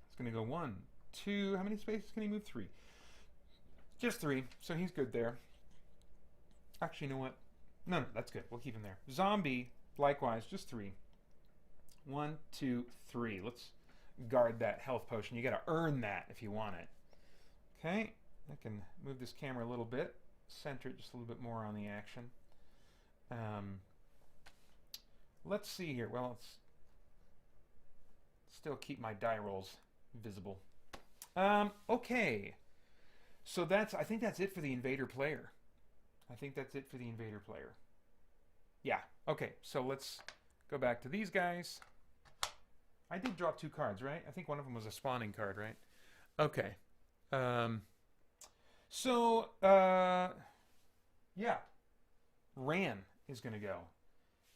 It's going to go 1, 2. How many spaces can he move? 3. Just 3, so he's good there. Actually, you know what? No, that's good. We'll keep him there. Zombie, likewise, just 3. 1, 2, 3. Let's guard that health potion. You got to earn that if you want it. Okay, I can move this camera a little bit, center it just a little bit more on the action. Let's see here. Well, let's still keep my die rolls visible. Okay, so I think that's it for the invader player. I think that's it for the invader player. Yeah. Okay, so let's go back to these guys. I did drop 2 cards, right? I think one of them was a spawning card, right? Okay. Yeah. Ran is going to go.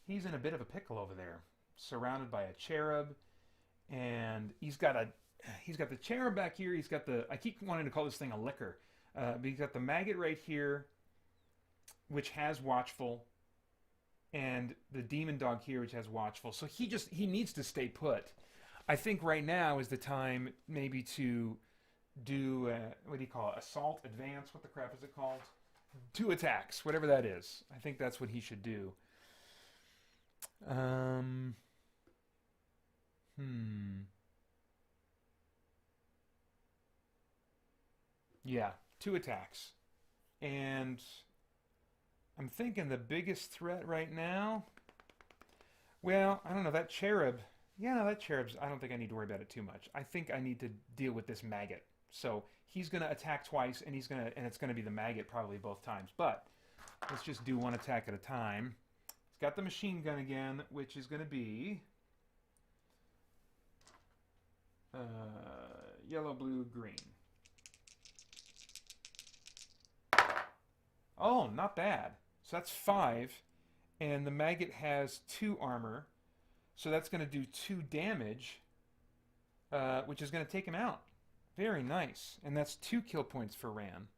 He's in a bit of a pickle over there, surrounded by a cherub, and he's got the cherub back here. He's got I keep wanting to call this thing a liquor, but he's got the maggot right here, which has Watchful, and the demon dog here, which has Watchful. So he needs to stay put. I think right now is the time maybe to do, what do you call it, assault, advance, what the crap is it called? 2 attacks, whatever that is. I think that's what he should do. Yeah, 2 attacks. And I'm thinking the biggest threat right now, well, I don't know, that cherub. Yeah, no, that cherub's, I don't think I need to worry about it too much. I think I need to deal with this maggot. So he's going to attack twice, and it's going to be the maggot probably both times. But let's just do 1 attack at a time. He's got the machine gun again, which is going to be yellow, blue, green. Oh, not bad. So that's 5, and the maggot has 2 armor. So that's going to do 2 damage, which is going to take him out. Very nice. And that's 2 kill points for Ran.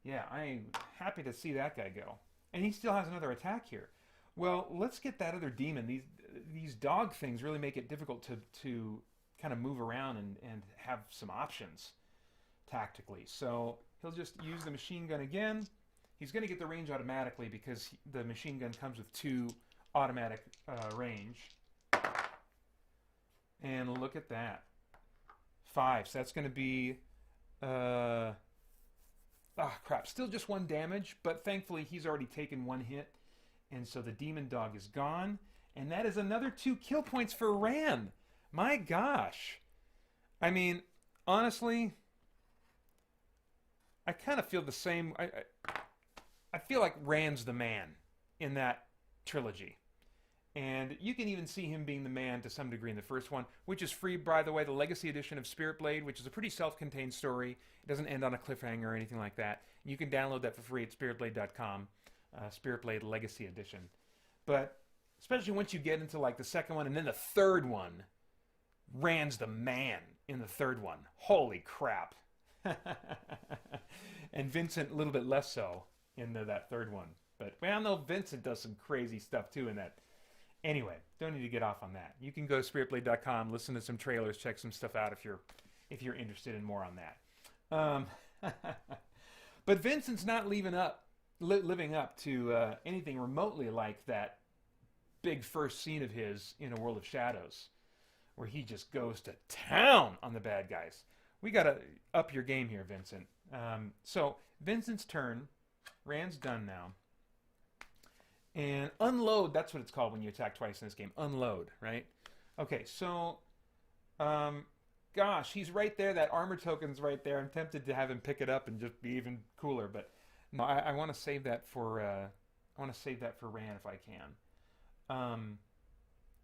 Yeah, I'm happy to see that guy go. And he still has another attack here. Well, let's get that other demon. These dog things really make it difficult to kind of move around and have some options tactically. So he'll just use the machine gun again. He's going to get the range automatically because the machine gun comes with 2 automatic range. And look at that. 5. So that's going to be... crap. Still just 1 damage, but thankfully he's already taken 1 hit. And so the demon dog is gone. And that is another 2 kill points for Rand. My gosh. I mean, honestly, I kind of feel the same. I feel like Rand's the man in that trilogy. And you can even see him being the man to some degree in the first one, which is free, by the way, the Legacy Edition of Spirit Blade, which is a pretty self-contained story. It doesn't end on a cliffhanger or anything like that. You can download that for free at spiritblade.com, Spirit Blade Legacy Edition. But especially once you get into like the second one and then the third one, Rand's the man in the third one. Holy crap. And Vincent a little bit less so in that third one. But, well, no, Vincent does some crazy stuff too in that. Anyway, don't need to get off on that. You can go to spiritblade.com, listen to some trailers, check some stuff out if you're interested in more on that. But Vincent's not living up to anything remotely like that big first scene of his in A World of Shadows, where he just goes to town on the bad guys. We got to up your game here, Vincent. So Vincent's turn. Rand's done now. And unload, that's what it's called when you attack twice in this game. Unload, right? Okay, so, gosh, he's right there. That armor token's right there. I'm tempted to have him pick it up and just be even cooler, but no, I want to save that for Rand if I can.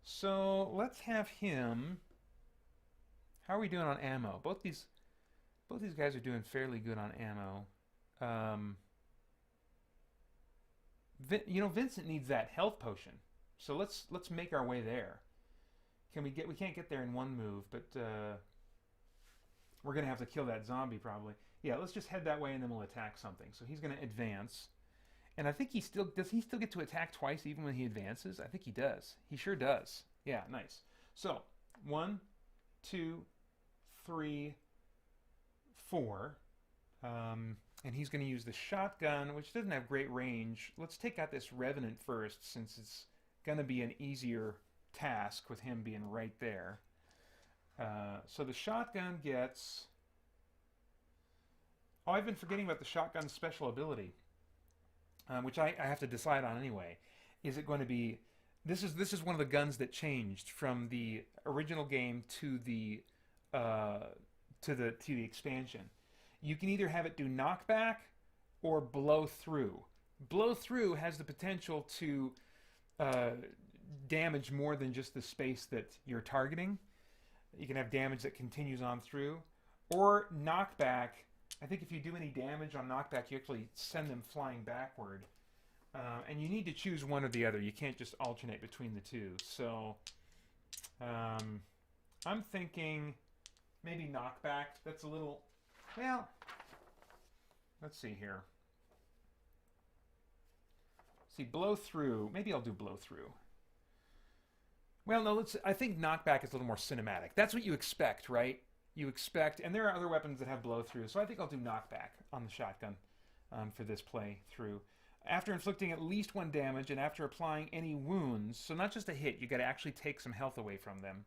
So let's have him. How are we doing on ammo? Both these guys are doing fairly good on ammo. Vincent needs that health potion, so let's make our way there. We can't get there in one move, but we're gonna have to kill that zombie probably. Yeah, let's just head that way and then we'll attack something. So he's gonna advance, and I think he still get to attack twice even when he advances? I think he does. He sure does. Yeah, nice. So 1, 2, 3, 4. And he's going to use the shotgun, which doesn't have great range. Let's take out this Revenant first, since it's going to be an easier task with him being right there. So the shotgun gets... Oh, I've been forgetting about the shotgun's special ability, which I have to decide on anyway. Is it going to be... This is one of the guns that changed from the original game to the expansion. You can either have it do knockback or blow through. Blow through has the potential to damage more than just the space that you're targeting. You can have damage that continues on through. Or knockback, I think if you do any damage on knockback, you actually send them flying backward. And you need to choose one or the other. You can't just alternate between the two. So I'm thinking maybe knockback. That's a little... Well, let's see here. See, blow through. Maybe I'll do blow through. Well, no, I think knockback is a little more cinematic. That's what you expect, right? You expect, and there are other weapons that have blow through, so I think I'll do knockback on the shotgun for this play through. After inflicting at least 1 damage and after applying any wounds, so not just a hit, you got to actually take some health away from them.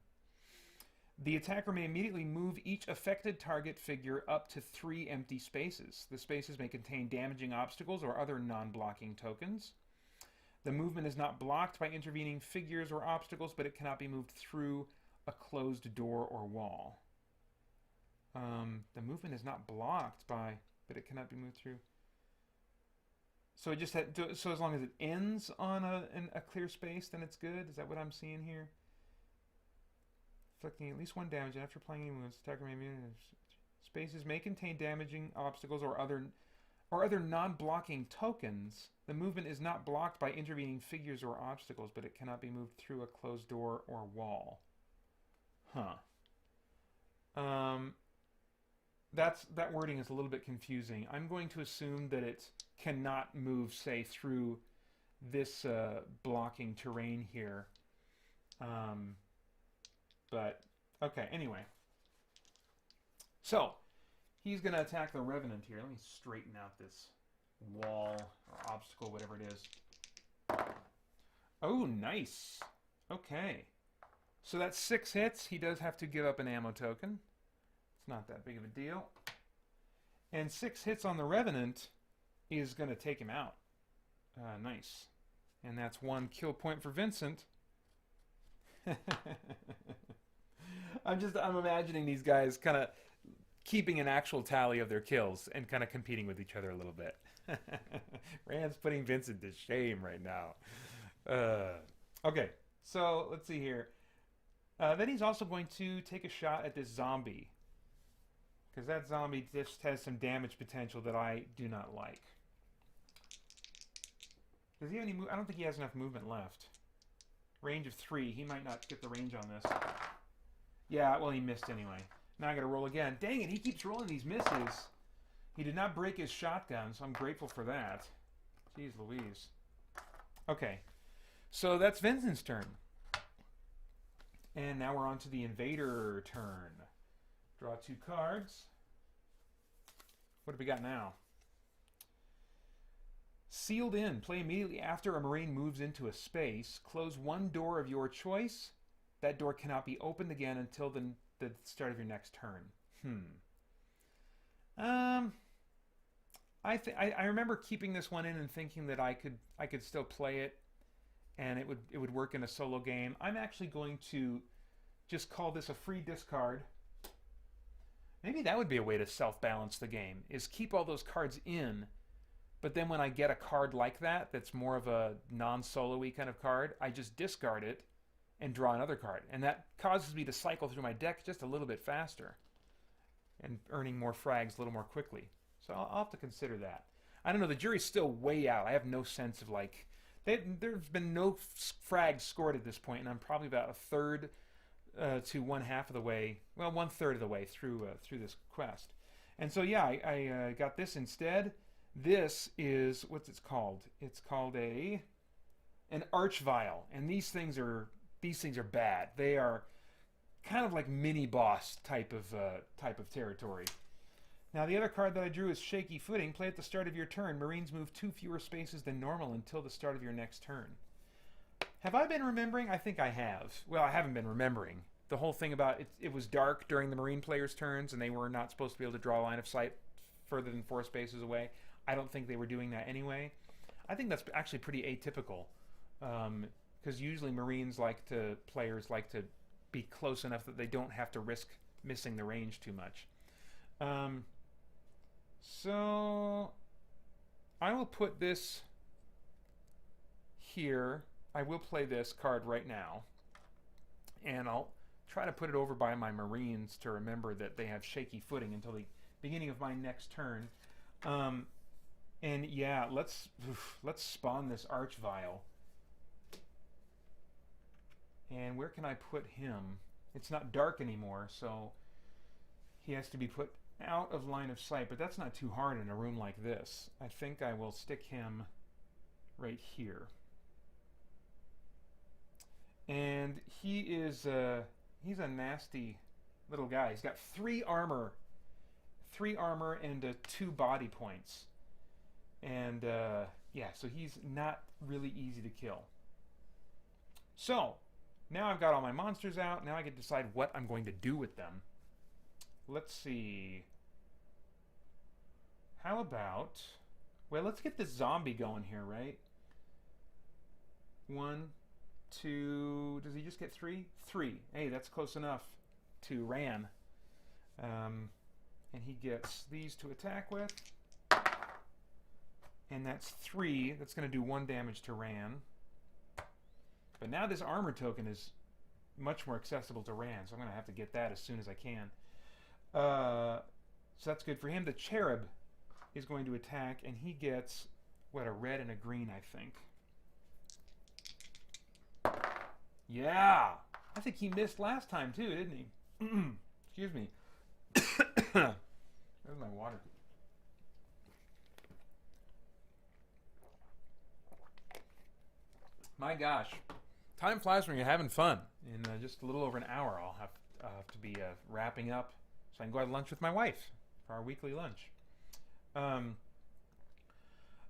The attacker may immediately move each affected target figure up to 3 empty spaces. The spaces may contain damaging obstacles or other non-blocking tokens. The movement is not blocked by intervening figures or obstacles, but it cannot be moved through a closed door or wall. The movement is not blocked by, but it cannot be moved through. So it just so as long as it ends on a clear space, then it's good. Is that what I'm seeing here? Inflicting at least 1 damage, and after playing any wounds, attacker may spaces may contain damaging obstacles or other non-blocking tokens. The movement is not blocked by intervening figures or obstacles, but it cannot be moved through a closed door or wall. Huh. That wording is a little bit confusing. I'm going to assume that it cannot move, say, through this blocking terrain here. But, okay, anyway. So, he's going to attack the Revenant here. Let me straighten out this wall or obstacle, whatever it is. Oh, nice. Okay. So that's 6 hits. He does have to give up an ammo token. It's not that big of a deal. And 6 hits on the Revenant is going to take him out. Nice. And that's 1 kill point for Vincent. I'm imagining these guys kind of keeping an actual tally of their kills and kind of competing with each other a little bit. Rand's putting Vincent to shame right now. Okay, so let's see here. Then he's also going to take a shot at this zombie, because that zombie just has some damage potential that I do not like. Does he have any I don't think he has enough movement left. Range of 3. He might not get the range on this. Yeah, well, he missed anyway. Now I gotta roll again. Dang it, he keeps rolling these misses. He did not break his shotgun, so I'm grateful for that. Jeez Louise. Okay, so that's Vincent's turn. And now we're on to the Invader turn. Draw 2 cards. What do we got now? Sealed in. Play immediately after a Marine moves into a space. Close 1 door of your choice. That door cannot be opened again until the start of your next turn. I remember keeping this one in and thinking that I could still play it, and it would work in a solo game. I'm actually going to just call this a free discard. Maybe that would be a way to self-balance the game, is keep all those cards in, but then when I get a card like that, that's more of a non-solo-y kind of card, I just discard it and draw another card. And that causes me to cycle through my deck just a little bit faster and earning more frags a little more quickly. So I'll have to consider that. I don't know, the jury's still way out. I have no sense of, like, there's been no frags scored at this point, and I'm probably about 1/3 to 1/2 of the way, well, 1/3 of the way through this quest. And so yeah, I got this instead. This is, what's it called? It's called an Archvile, and these things are bad. They are kind of like mini boss type of territory. Now the other card that I drew is Shaky Footing. Play at the start of your turn. Marines move 2 fewer spaces than normal until the start of your next turn. Have I been remembering? I think I have. Well, I haven't been remembering. The whole thing about it was dark during the Marine players' turns, and they were not supposed to be able to draw a line of sight further than 4 spaces away. I don't think they were doing that anyway. I think that's actually pretty atypical, because usually players like to be close enough that they don't have to risk missing the range too much. So I will put this here. I will play this card right now, and I'll try to put it over by my Marines to remember that they have Shaky Footing until the beginning of my next turn. And yeah, let's spawn this Archvile. And where can I put him? It's not dark anymore, so he has to be put out of line of sight, but that's not too hard in a room like this. I think I will stick him right here. And he's a nasty little guy. He's got 3 armor and 2 body points. And yeah, so he's not really easy to kill. So now I've got all my monsters out. Now I can decide what I'm going to do with them. Let's see. How about, well, let's get this zombie going here, right? 1, 2, does he just get 3? 3. Hey, that's close enough to Ran. And he gets these to attack with. And that's 3. That's going to do 1 damage to Ran. But now this armor token is much more accessible to Ran, so I'm going to have to get that as soon as I can. So that's good for him. The Cherub is going to attack, and he gets, what, a red and a green, I think. Yeah! I think he missed last time, too, didn't he? Excuse me. There's my water. My gosh. Time flies when you're having fun. In just a little over an hour, I'll have to be wrapping up so I can go have lunch with my wife for our weekly lunch. All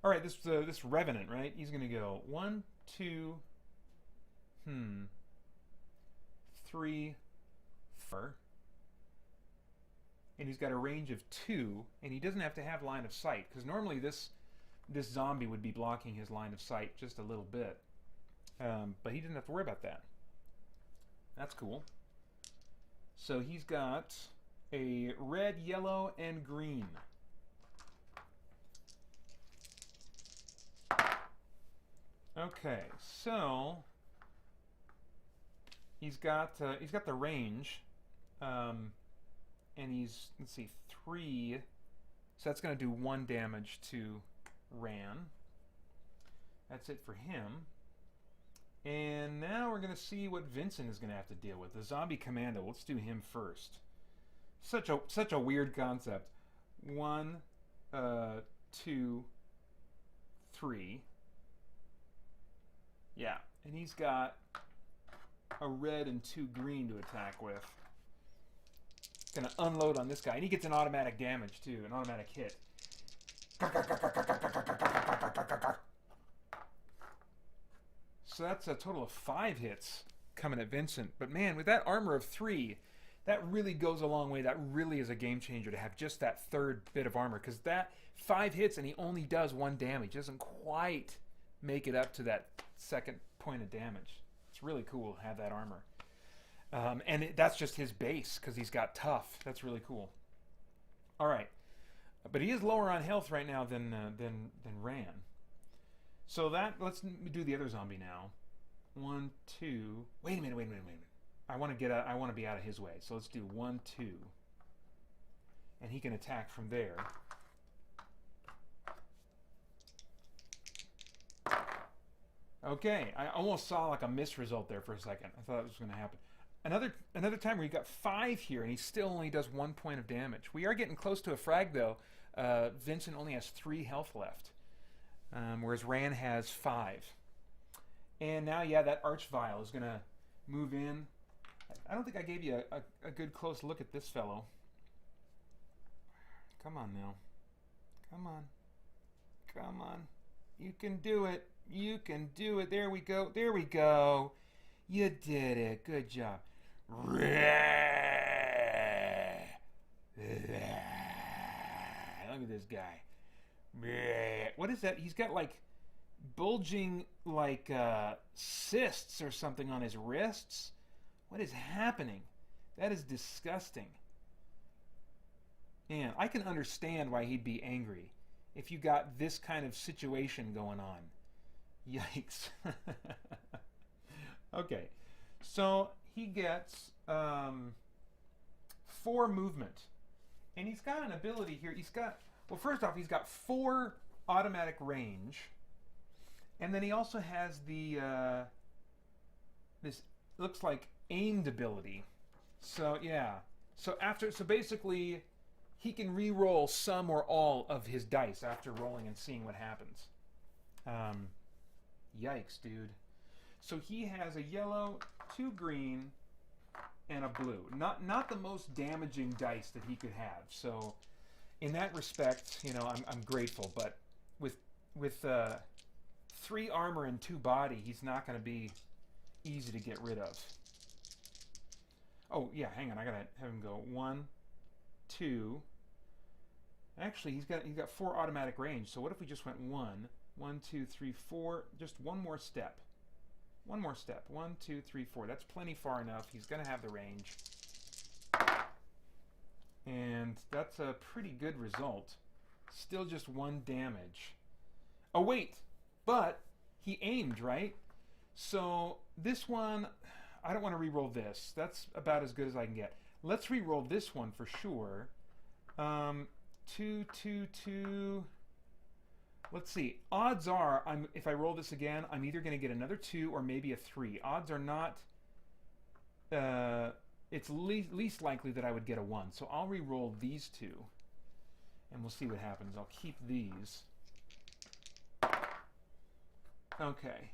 right, this Revenant, right? He's going to go 1, 2, 3, 4. And he's got a range of 2, and he doesn't have to have line of sight, because normally this zombie would be blocking his line of sight just a little bit. But he didn't have to worry about that. That's cool. So he's got a red, yellow, and green. Okay, so he's got the range, and he's, let's see, 3. So that's going to do 1 damage to Ran. That's it for him. And now we're going to see what Vincent is going to have to deal with. The zombie commando. Let's do him first. Such a weird concept. 1, 2, 3. Yeah, and he's got a red and 2 green to attack with. Going to unload on this guy, and he gets an automatic damage too, an automatic hit. So that's a total of 5 hits coming at Vincent. But man, with that armor of 3, that really goes a long way. That really is a game changer to have just that 3rd bit of armor. Because that 5 hits and he only does 1 damage. Doesn't quite make it up to that 2nd point of damage. It's really cool to have that armor. And that's just his base because he's got tough. That's really cool. All right. But he is lower on health right now than Ran. So let's do the other zombie now. 1, 2. Wait a minute. I want to be out of his way. So let's do 1, 2. And he can attack from there. Okay, I almost saw like a miss result there for a second. I thought it was going to happen. Another time where he got 5 here and he still only does 1 point of damage. We are getting close to a frag though. Vincent only has 3 health left. Whereas Ran has 5. And now, yeah, that Archvile is going to move in. I don't think I gave you a good close look at this fellow. Come on now. Come on. Come on. You can do it. You can do it. There we go. There we go. You did it. Good job. Look at this guy. What is that? He's got like bulging like cysts or something on his wrists. What is happening? That is disgusting. Man, I can understand why he'd be angry if you got this kind of situation going on. Yikes. Okay, so he gets 4 movement. And he's got an ability here. Well, first off, he's got 4 automatic range. And then he also has the, this looks like aimed ability. So, yeah. So basically, he can re-roll some or all of his dice after rolling and seeing what happens. Yikes, dude. So he has a yellow, 2 green, and a blue. Not the most damaging dice that he could have. So in that respect, you know, I'm grateful. But with 3 armor and 2 body, he's not going to be easy to get rid of. Oh yeah, hang on. I gotta have him go 1, 2. Actually, he's got 4 automatic range. So what if we just went 1, 2, 3, 4? Just one more step. One more step. 1, 2, 3, 4. That's plenty far enough. He's going to have the range. And that's a pretty good result. Still just 1 damage. Oh, wait. But he aimed, right? So this one, I don't want to re-roll this. That's about as good as I can get. Let's re-roll this one for sure. 2, 2, 2... Let's see. Odds are, if I roll this again, I'm either going to get another 2 or maybe a 3. Odds are not... it's least likely that I would get a 1. So I'll re-roll these 2. And we'll see what happens. I'll keep these. Okay.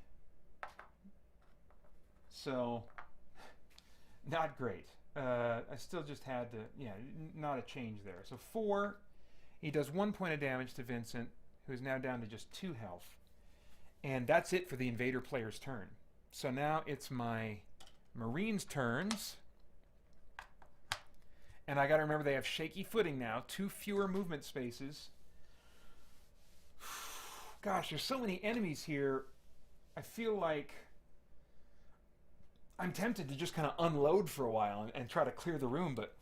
So, not great. I still just had to, yeah, not a change there. So 4, he does 1 point of damage to Vincent, who is now down to just 2 health. And that's it for the invader player's turn. So now it's my Marines' turns. And I got to remember they have shaky footing now. 2 fewer movement spaces. Gosh, there's so many enemies here. I feel like I'm tempted to just kind of unload for a while and try to clear the room, but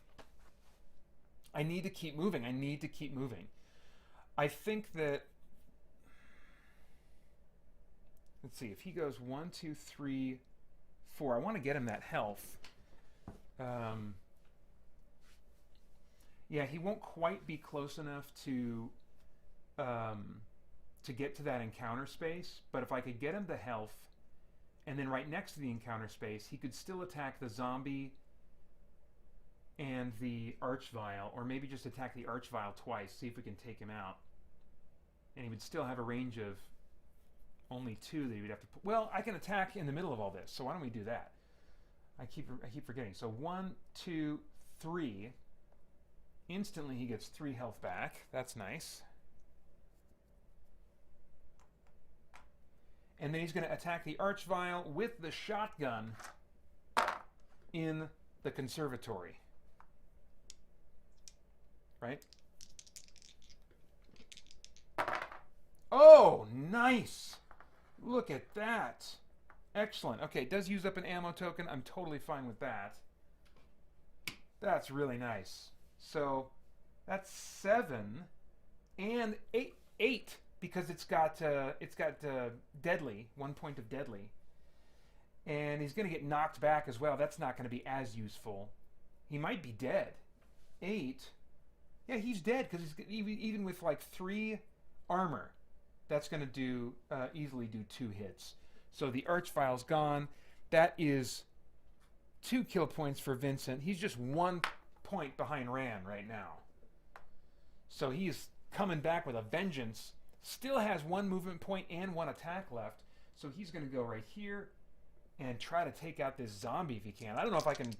I need to keep moving. I need to keep moving. I think that, let's see, if he goes 1, 2, 3, 4, I want to get him that health. Yeah, he won't quite be close enough to get to that encounter space, but if I could get him the health, and then right next to the encounter space, he could still attack the zombie and the Archvile, or maybe just attack the Archvile twice, see if we can take him out. And he would still have a range of only 2 that he would have to put. Well, I can attack in the middle of all this, so why don't we do that? I keep forgetting. So 1, 2, 3. Instantly he gets 3 health back. That's nice. And then he's going to attack the Archvile with the shotgun in the conservatory. Right? Oh, nice! Look at that. Excellent. Okay, it does use up an ammo token. I'm totally fine with that. That's really nice. So that's 7 and 8 because it's got deadly, 1 point of deadly, and he's going to get knocked back as well. That's not going to be as useful. He might be dead. 8, yeah, he's dead because he's even with like 3 armor. That's going to do easily do 2 hits. So the Archvile's gone. That is 2 kill points for Vincent. He's just 1 point behind Rand right now. So he's coming back with a vengeance. Still has 1 movement point and 1 attack left. So he's going to go right here and try to take out this zombie if he can. I don't know if I can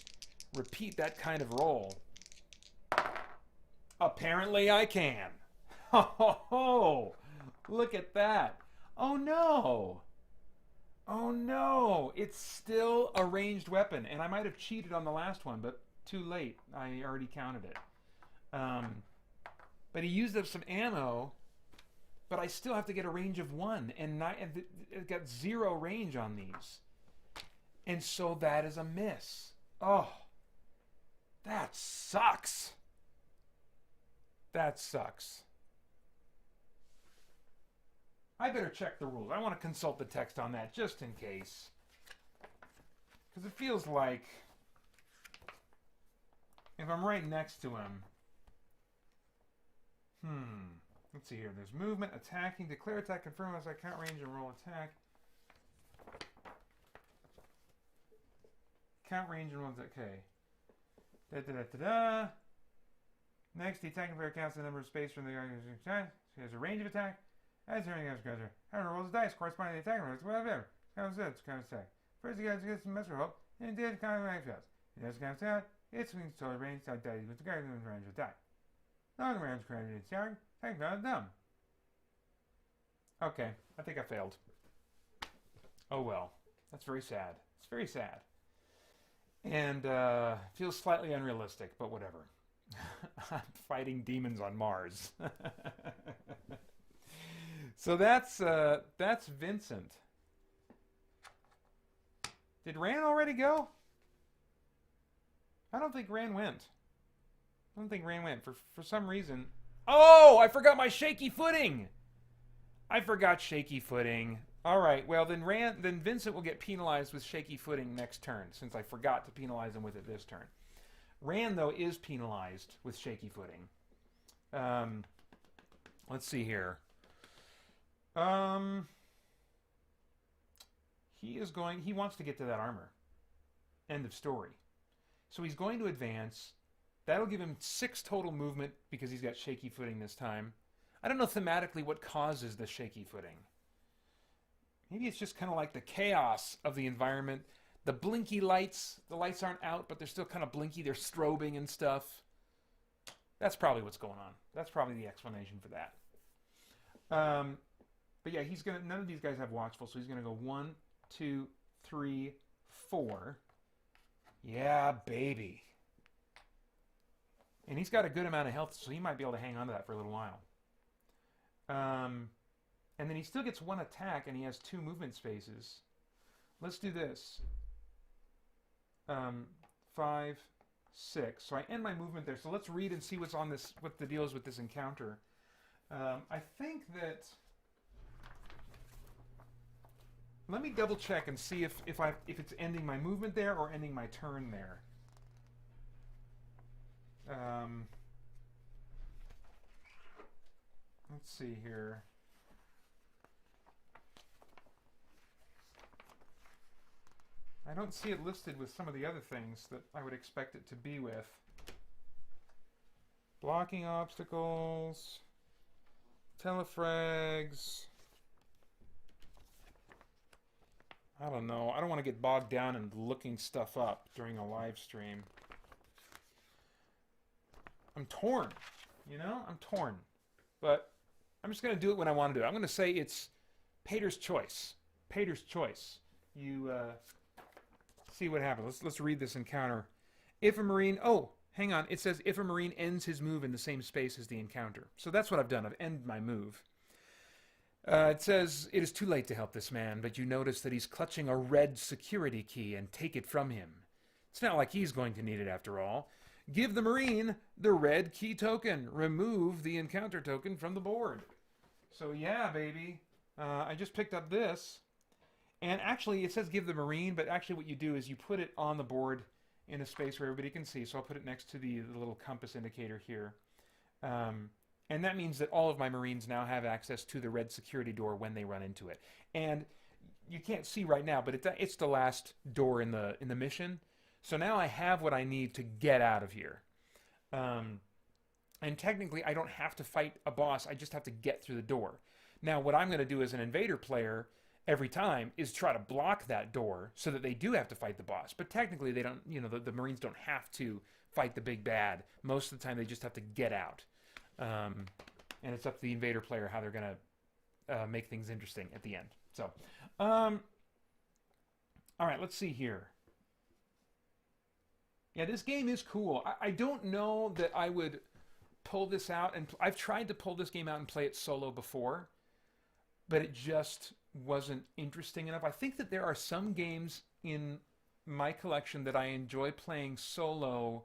repeat that kind of roll. Apparently I can. Oh, look at that. Oh no. Oh no. It's still a ranged weapon. And I might have cheated on the last one, but too late. I already counted it. But he used up some ammo, but I still have to get a range of 1, and it got 0 range on these. And so that is a miss. Oh, that sucks. That sucks. I better check the rules. I want to consult the text on that just in case. Because it feels like if I'm right next to him... Let's see here. There's movement, attacking, declare attack, confirm as I count range and roll attack. Count range and roll attack. Okay. Da-da-da-da-da. Next, the attacking player counts the number of space from the attack. He has a range of attack. As turning against Grazer. However, rolls dice corresponding to the attack rolls. Whatever. Counts it. Counts attack. First, he gets some messer hope. And it did count range fails. He does count out. It swings toward range. So that with the guy in range of attack. Long range credited attack. Attack not dumb. Okay. I think I failed. Oh well. That's very sad. It's very sad. And feels slightly unrealistic, but whatever. I'm fighting demons on Mars. So that's Vincent. Did Ran already go? I don't think Ran went. For some reason. Oh, I forgot my shaky footing. I forgot shaky footing. All right. Well, then Vincent will get penalized with shaky footing next turn, since I forgot to penalize him with it this turn. Ran, though, is penalized with shaky footing. Let's see here. He wants to get to that armor. End of story. So he's going to advance. That'll give him 6 total movement because he's got shaky footing this time. I don't know thematically what causes the shaky footing. Maybe it's just kind of like the chaos of the environment. the blinky lights, the lights aren't out, but they're still kind of blinky. They're strobing and stuff. That's probably what's going on. That's probably the explanation for that. But yeah, none of these guys have watchful, so he's gonna go 1, 2, 3, 4. Yeah, baby. And he's got a good amount of health, so he might be able to hang on to that for a little while. And then he still gets 1 attack, and he has 2 movement spaces. Let's do this. 5, 6. So I end my movement there. So let's read and see what's on this, what the deal is with this encounter. I think that... Let me double check and see if it's ending my movement there or ending my turn there. Let's see here. I don't see it listed with some of the other things that I would expect it to be with. Blocking obstacles, telefrags. I don't know. I don't want to get bogged down in looking stuff up during a live stream. I'm torn. You know? I'm torn. But I'm just going to do it when I want to do it. I'm going to say it's Pater's choice. Pater's choice. You see what happens. Let's read this encounter. If a Marine... Oh, hang on. It says if a Marine ends his move in the same space as the encounter. So that's what I've done. I've ended my move. It says, it is too late to help this man, but you notice that he's clutching a red security key and take it from him. It's not like he's going to need it after all. Give the Marine the red key token. Remove the encounter token from the board. So yeah, baby. I just picked up this. And actually, it says give the Marine, but actually what you do is you put it on the board in a space where everybody can see. So I'll put it next to the little compass indicator here. And that means that all of my Marines now have access to the red security door when they run into it. And you can't see right now, but it's the last door in the mission. So now I have what I need to get out of here. And technically, I don't have to fight a boss. I just have to get through the door. Now, what I'm going to do as an invader player every time is try to block that door so that they do have to fight the boss. But technically, they don't. You know, the Marines don't have to fight the big bad. Most of the time, they just have to get out. And it's up to the invader player how they're going to make things interesting at the end. So, all right, let's see here. Yeah, this game is cool. I don't know that I would pull this out, and I've tried to pull this game out and play it solo before, but it just wasn't interesting enough. I think that there are some games in my collection that I enjoy playing solo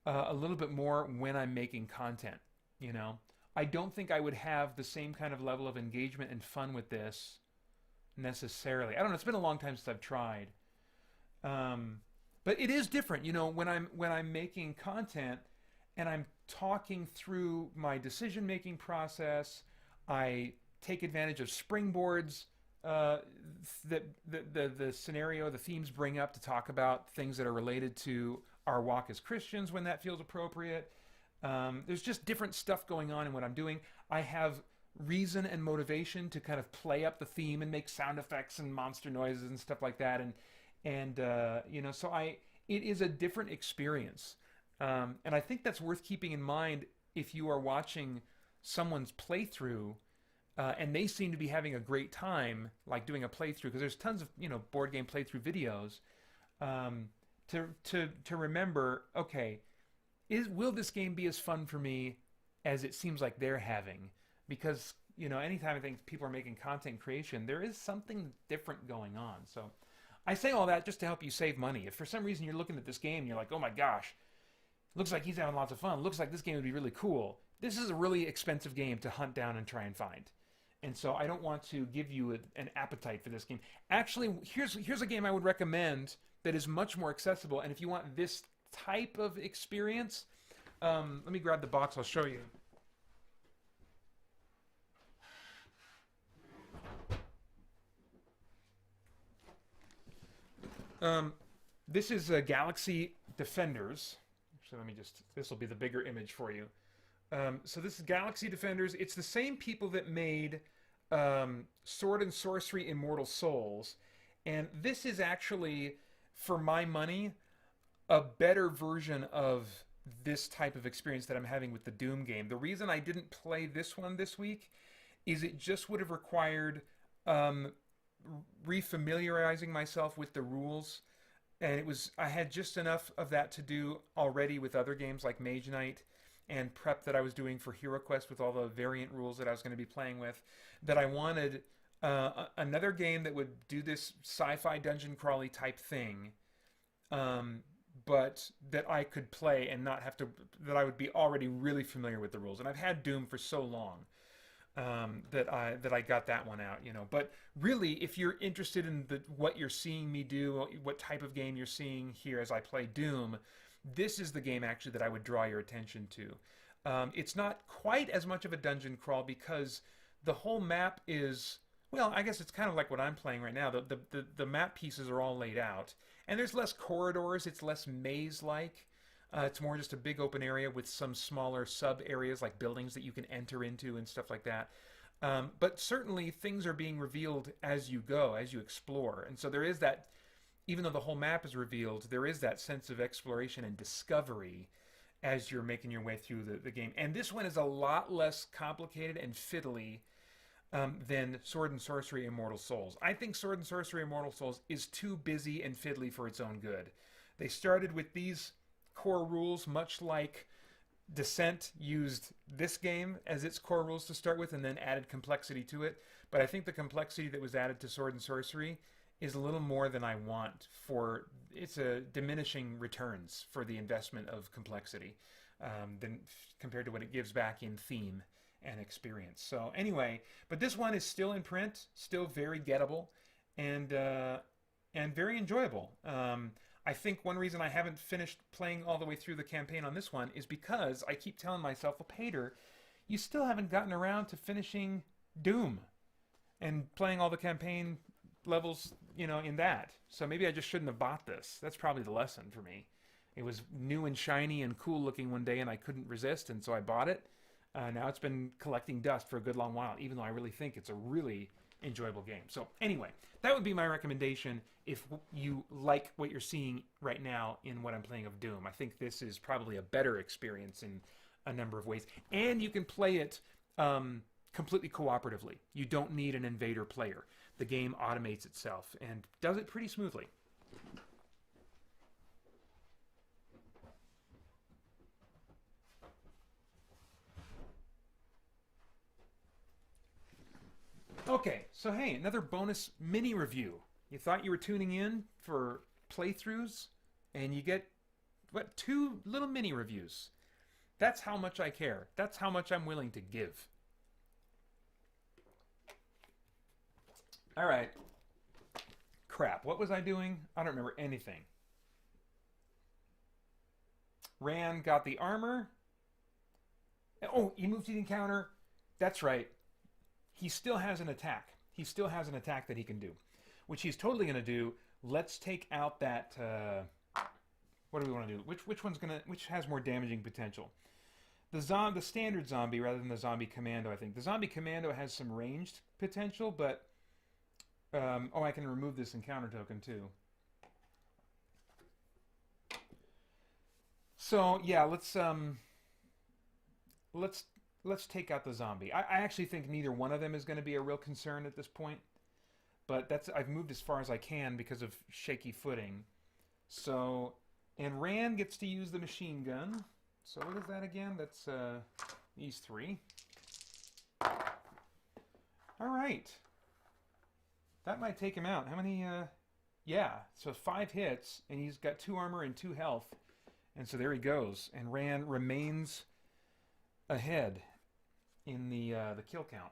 a little bit more when I'm making content, you know. I don't think I would have the same kind of level of engagement and fun with this necessarily. I don't know. It's been a long time since I've tried, but it is different, you know. When I'm making content and I'm talking through my decision-making process, I take advantage of springboards that the scenario, the themes bring up to talk about things that are related to our walk as Christians when that feels appropriate. There's just different stuff going on in what I'm doing. I have reason and motivation to kind of play up the theme and make sound effects and monster noises and stuff like that. And you know, so it is a different experience. And I think that's worth keeping in mind if you are watching someone's playthrough and they seem to be having a great time, like doing a playthrough, because there's tons of, you know, board game playthrough videos. To remember, okay, will this game be as fun for me as it seems like they're having? Because, you know, anytime I think people are making content creation, there is something different going on. So I say all that just to help you save money. If for some reason you're looking at this game and you're like, oh my gosh, looks like he's having lots of fun, looks like this game would be really cool, this is a really expensive game to hunt down and try and find. And so I don't want to give you an appetite for this game. Actually, here's a game I would recommend that is much more accessible. And if you want this type of experience, let me grab the box. I'll show you. This is Galaxy Defenders. So let me just, this will be the bigger image for you. So this is Galaxy Defenders. It's the same people that made Sword and Sorcery Immortal Souls. And this is actually, for my money, a better version of this type of experience that I'm having with the Doom game. The reason I didn't play this one this week is it just would have required um, refamiliarizing myself with the rules, and I had just enough of that to do already with other games like Mage Knight and prep that I was doing for Hero Quest with all the variant rules that I was going to be playing with, that I wanted another game that would do this sci-fi dungeon crawly type thing, um, but that I could play and not have to, that I would be already really familiar with the rules. And I've had Doom for so long that I got that one out, you know. But really, if you're interested in what you're seeing me do, what type of game you're seeing here as I play Doom, this is the game actually that I would draw your attention to. It's not quite as much of a dungeon crawl because the whole map is, well, I guess it's kind of like what I'm playing right now. The map pieces are all laid out, and there's less corridors. It's less maze-like. It's more just a big open area with some smaller sub areas like buildings that you can enter into and stuff like that. But certainly things are being revealed as you go, as you explore. And so there is that, even though the whole map is revealed, there is that sense of exploration and discovery as you're making your way through the game. And this one is a lot less complicated and fiddly than Sword and Sorcery Immortal Souls. I think Sword and Sorcery Immortal Souls is too busy and fiddly for its own good. They started with these core rules, much like Descent used this game as its core rules to start with and then added complexity to it. But I think the complexity that was added to Sword and Sorcery is a little more than I want for, it's a diminishing returns for the investment of complexity than compared to what it gives back in theme and experience. So anyway, but this one is still in print, still very gettable, and very enjoyable. I think one reason I haven't finished playing all the way through the campaign on this one is because I keep telling myself, well, Pater, you still haven't gotten around to finishing Doom and playing all the campaign levels, you know, in that. So maybe I just shouldn't have bought this. That's probably the lesson for me. It was new and shiny and cool looking one day and I couldn't resist, and so I bought it. Now it's been collecting dust for a good long while, even though I really think it's a really enjoyable game. So anyway, that would be my recommendation if you like what you're seeing right now in what I'm playing of Doom. I think this is probably a better experience in a number of ways. And you can play it completely cooperatively. You don't need an invader player. The game automates itself and does it pretty smoothly. Okay, so hey, another bonus mini review. You thought you were tuning in for playthroughs, and you get, what, 2 little mini reviews. That's how much I care. That's how much I'm willing to give. All right. Crap, what was I doing? I don't remember anything. Ran got the armor. Oh, he moved to the encounter. That's right. He still has an attack. He still has an attack that he can do, which he's totally going to do. Let's take out that. What do we want to do? Which has more damaging potential? The standard zombie rather than the zombie commando. I think the zombie commando has some ranged potential, but I can remove this encounter token too. So yeah, let's take out the zombie. I actually think neither one of them is going to be a real concern at this point. But I've moved as far as I can because of shaky footing. So, and Rand gets to use the machine gun. So what is that again? That's these 3. All right. That might take him out. How many? Yeah, so 5 hits, and he's got 2 armor and 2 health. And so there he goes. And Rand remains ahead in the kill count,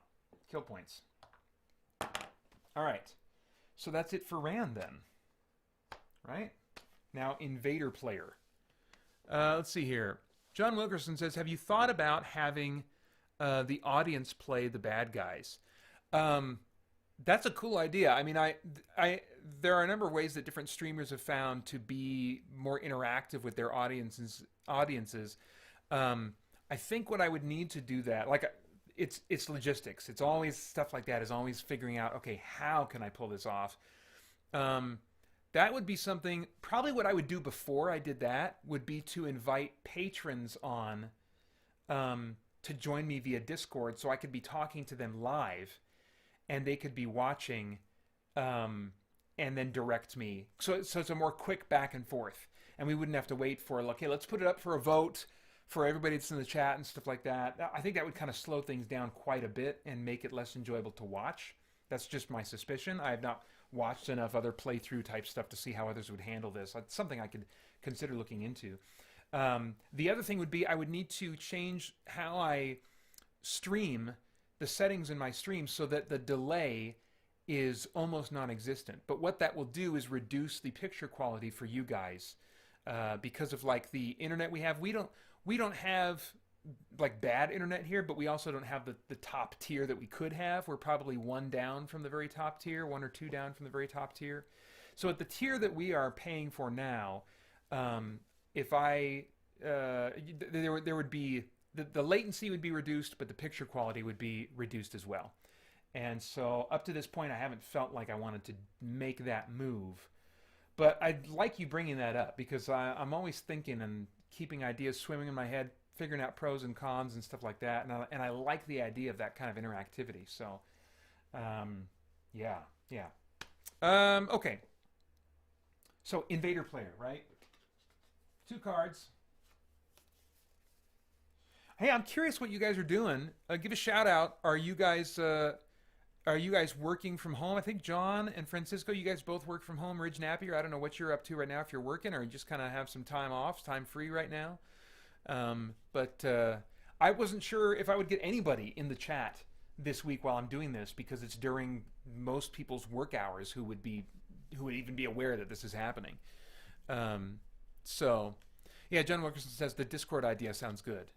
kill points. All right, so that's it for Rand then, right? Now, Invader player. Let's see here. John Wilkerson says, have you thought about having the audience play the bad guys? That's a cool idea. I mean, there are a number of ways that different streamers have found to be more interactive with their audiences. I think what I would need to do that, like, it's logistics. It's always stuff like that. Is always figuring out, okay, how can I pull this off? Um, that would be something. Probably what I would do before I did that would be to invite patrons on to join me via Discord, so I could be talking to them live, and they could be watching, um, and then direct me. So it's a more quick back and forth, and we wouldn't have to wait for like, okay, let's put it up for a vote for everybody that's in the chat and stuff like that. I think that would kind of slow things down quite a bit and make it less enjoyable to watch. That's just my suspicion. I have not watched enough other playthrough type stuff to see how others would handle this. It's something I could consider looking into. The other thing would be I would need to change how I stream the settings in my stream so that the delay is almost non-existent. But what that will do is reduce the picture quality for you guys because of like the internet we have. We don't have like bad internet here, but we also don't have the top tier that we could have. We're probably one down from the very top tier, one or two down from the very top tier. So at the tier that we are paying for now, if I there would be the latency would be reduced, but the picture quality would be reduced as well. And so up to this point, I haven't felt like I wanted to make that move. But I'd like you bringing that up because I'm always thinking and keeping ideas swimming in my head, figuring out pros and cons and stuff like that. And I like the idea of that kind of interactivity. So, yeah, yeah. Okay. So Invader player, right? 2 cards. Hey, I'm curious what you guys are doing. Give a shout out. Are you guys working from home? I think John and Francisco, you guys both work from home. Ridge Napier, I don't know what you're up to right now. If you're working or you just kind of have some time off, time free right now. But I wasn't sure if I would get anybody in the chat this week while I'm doing this because it's during most people's work hours who would even be aware that this is happening. So, yeah, John Wilkerson says the Discord idea sounds good.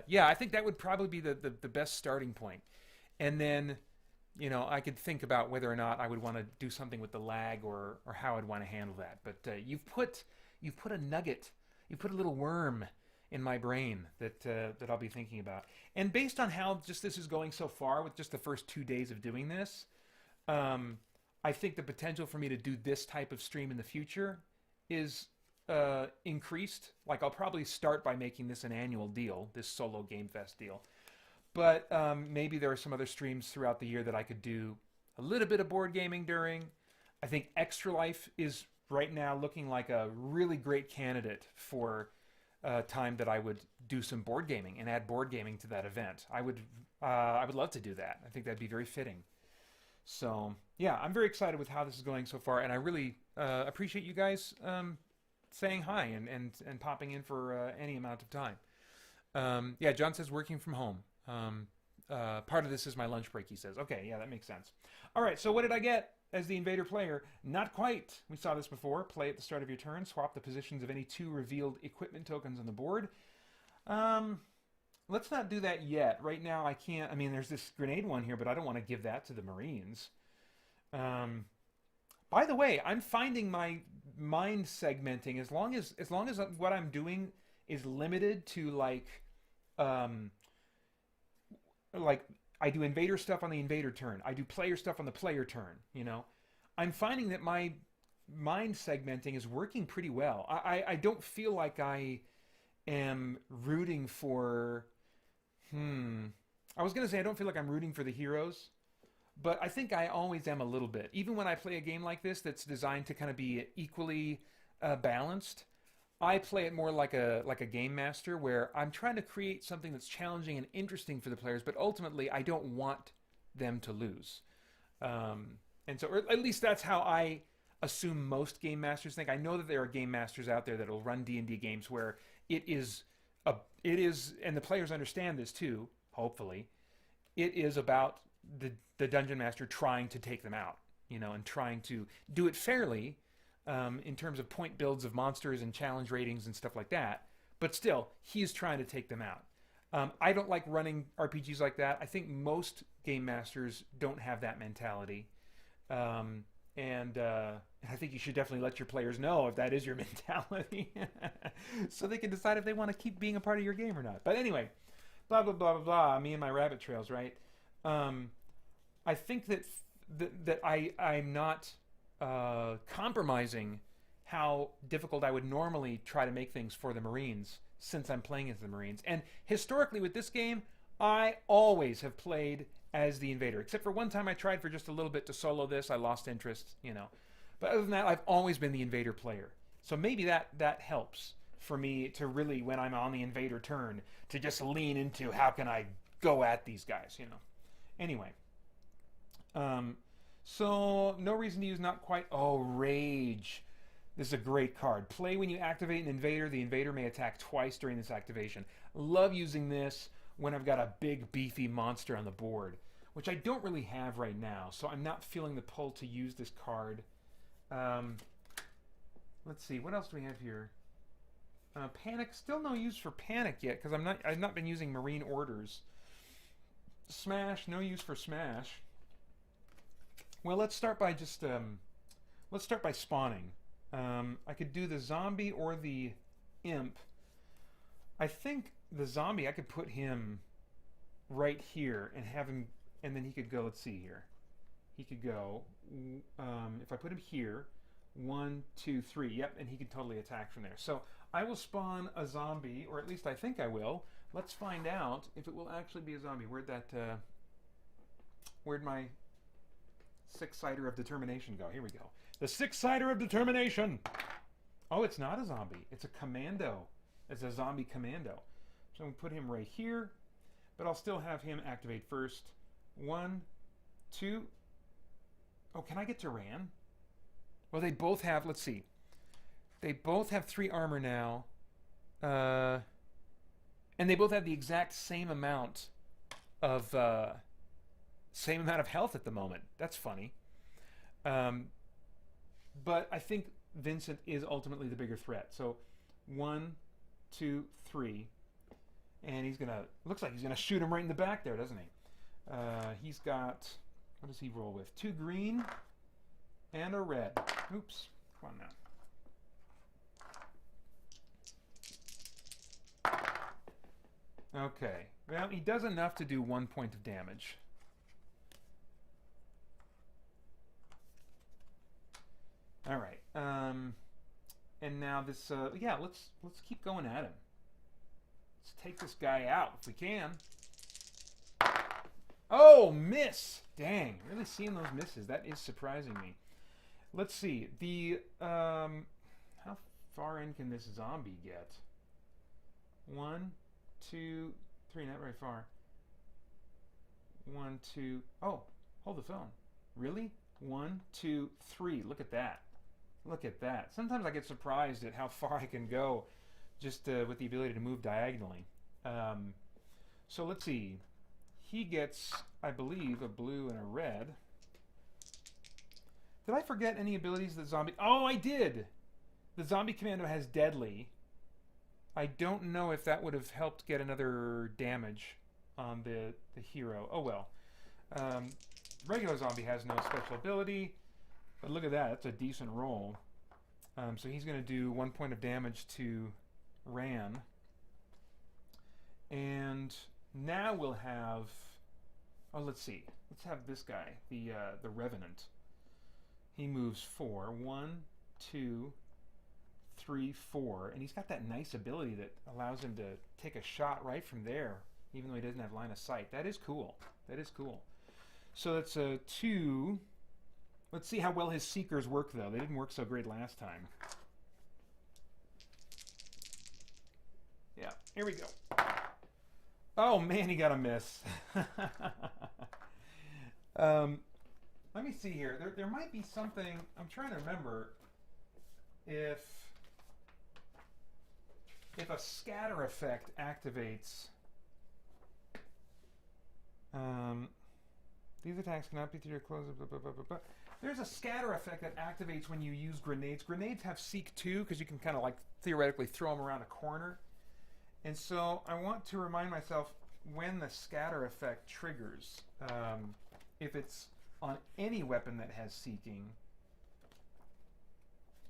Yeah, I think that would probably be the best starting point. And then, I could think about whether or not I would want to do something with the lag or how I'd want to handle that. But you've put a nugget, you put a little worm in my brain that I'll be thinking about. And based on how just this is going so far with just the first 2 days of doing this, I think the potential for me to do this type of stream in the future is increased. Like I'll probably start by making this an annual deal, this solo Game Fest deal. But maybe there are some other streams throughout the year that I could do a little bit of board gaming during. I think Extra Life is right now looking like a really great candidate for time that I would do some board gaming and add board gaming to that event. I would love to do that. I think that'd be very fitting. So yeah, I'm very excited with how this is going so far, and I really appreciate you guys saying hi and popping in for any amount of time. Yeah, John says working from home. Part of this is my lunch break, he says. Okay, yeah, that makes sense. All right, so what did I get as the Invader player? Not quite. We saw this before. Play at the start of your turn. Swap the positions of any 2 revealed equipment tokens on the board. Let's not do that yet. Right now, I can't. I mean, there's this grenade one here, but I don't want to give that to the Marines. By the way, I'm finding my mind segmenting as long as what I'm doing is limited to like I do invader stuff on the invader turn. I do player stuff on the player turn, I'm finding that my mind segmenting is working pretty well. I don't feel like I am rooting for I was going to say I don't feel like I'm rooting for the heroes, but I think I always am a little bit. Even when I play a game like this that's designed to kind of be equally balanced, I play it more like a game master where I'm trying to create something that's challenging and interesting for the players, but ultimately I don't want them to lose. And so, or at least that's how I assume most game masters think. I know that there are game masters out there that will run D&D games where it is, and the players understand this too, hopefully, it is about the dungeon master trying to take them out, and trying to do it fairly, in terms of point builds of monsters and challenge ratings and stuff like that. But still, he's trying to take them out. I don't like running RPGs like that. I think most game masters don't have that mentality. And I think you should definitely let your players know if that is your mentality. So they can decide if they want to keep being a part of your game or not. But anyway, blah, blah, blah, blah, blah. Me and my rabbit trails, right? I think that I'm not compromising how difficult I would normally try to make things for the Marines since I'm playing as the Marines. And historically with this game, I always have played as the invader, except for one time I tried for just a little bit to solo this. I lost interest, you know. But other than that, I've always been the invader player. So maybe that helps for me to really, when I'm on the invader turn, to just lean into how can I go at these guys, you know. Anyway. So, no reason to use not quite... Oh, Rage. This is a great card. Play when you activate an invader. The invader may attack twice during this activation. Love using this when I've got a big, beefy monster on the board, which I don't really have right now, so I'm not feeling the pull to use this card. Let's see, what else do we have here? Panic, still no use for Panic yet, because I've not been using Marine Orders. Smash, no use for Smash. Well, let's start by just, let's start by spawning. I could do the zombie or the imp. I think the zombie, I could put him right here and have him, and then he could go, let's see here. He could go, if I put him here, 1, 2, 3, yep, and he could totally attack from there. So I will spawn a zombie, or at least I think I will. Let's find out if it will actually be a zombie. Where'd my six-sider of determination go? Here we go. The six-sider of determination! Oh, it's not a zombie. It's a commando. It's a zombie commando. So I'm going to put him right here, but I'll still have him activate first. 1, 2. Oh, can I get Duran? Well, they both have, let's see. They both have 3 armor now. And they both have the exact same amount of health at the moment. That's funny. But I think Vincent is ultimately the bigger threat. So 1, 2, 3. And he's gonna, looks like he's gonna shoot him right in the back there, doesn't he? He's got, what does he roll with? 2 green and a red. Oops, come on now. Okay, well, he does enough to do 1 point of damage. All right, and now this, yeah, let's keep going at him. Let's take this guy out if we can. Oh, miss! Dang, really seeing those misses. That is surprising me. Let's see. The, how far in can this zombie get? 1, 2, 3, not very far. 1, 2, oh, hold the phone. Really? 1, 2, 3. Look at that. Look at that. Sometimes I get surprised at how far I can go just with the ability to move diagonally. So let's see. He gets, I believe, a blue and a red. Did I forget any abilities that zombie... Oh, I did! The zombie commando has deadly. I don't know if that would have helped get another damage on the hero. Oh well. Regular zombie has no special ability. But look at that. That's a decent roll. So he's going to do 1 point of damage to Ran. And now we'll have... Oh, let's see. Let's have this guy, the Revenant. He moves 4. 1, 2, 3, 4. And he's got that nice ability that allows him to take a shot right from there, even though he doesn't have line of sight. That is cool. That is cool. So that's a 2. Let's see how well his Seekers work, though. They didn't work so great last time. Yeah, here we go. Oh, man, he got a miss. Let me see here. There might be something... I'm trying to remember if a scatter effect activates... these attacks cannot be through your close... Blah, blah, blah, blah, blah. There's a scatter effect that activates when you use grenades. Grenades have Seek 2 because you can kind of like theoretically throw them around a corner. And so I want to remind myself when the scatter effect triggers. If it's on any weapon that has Seeking.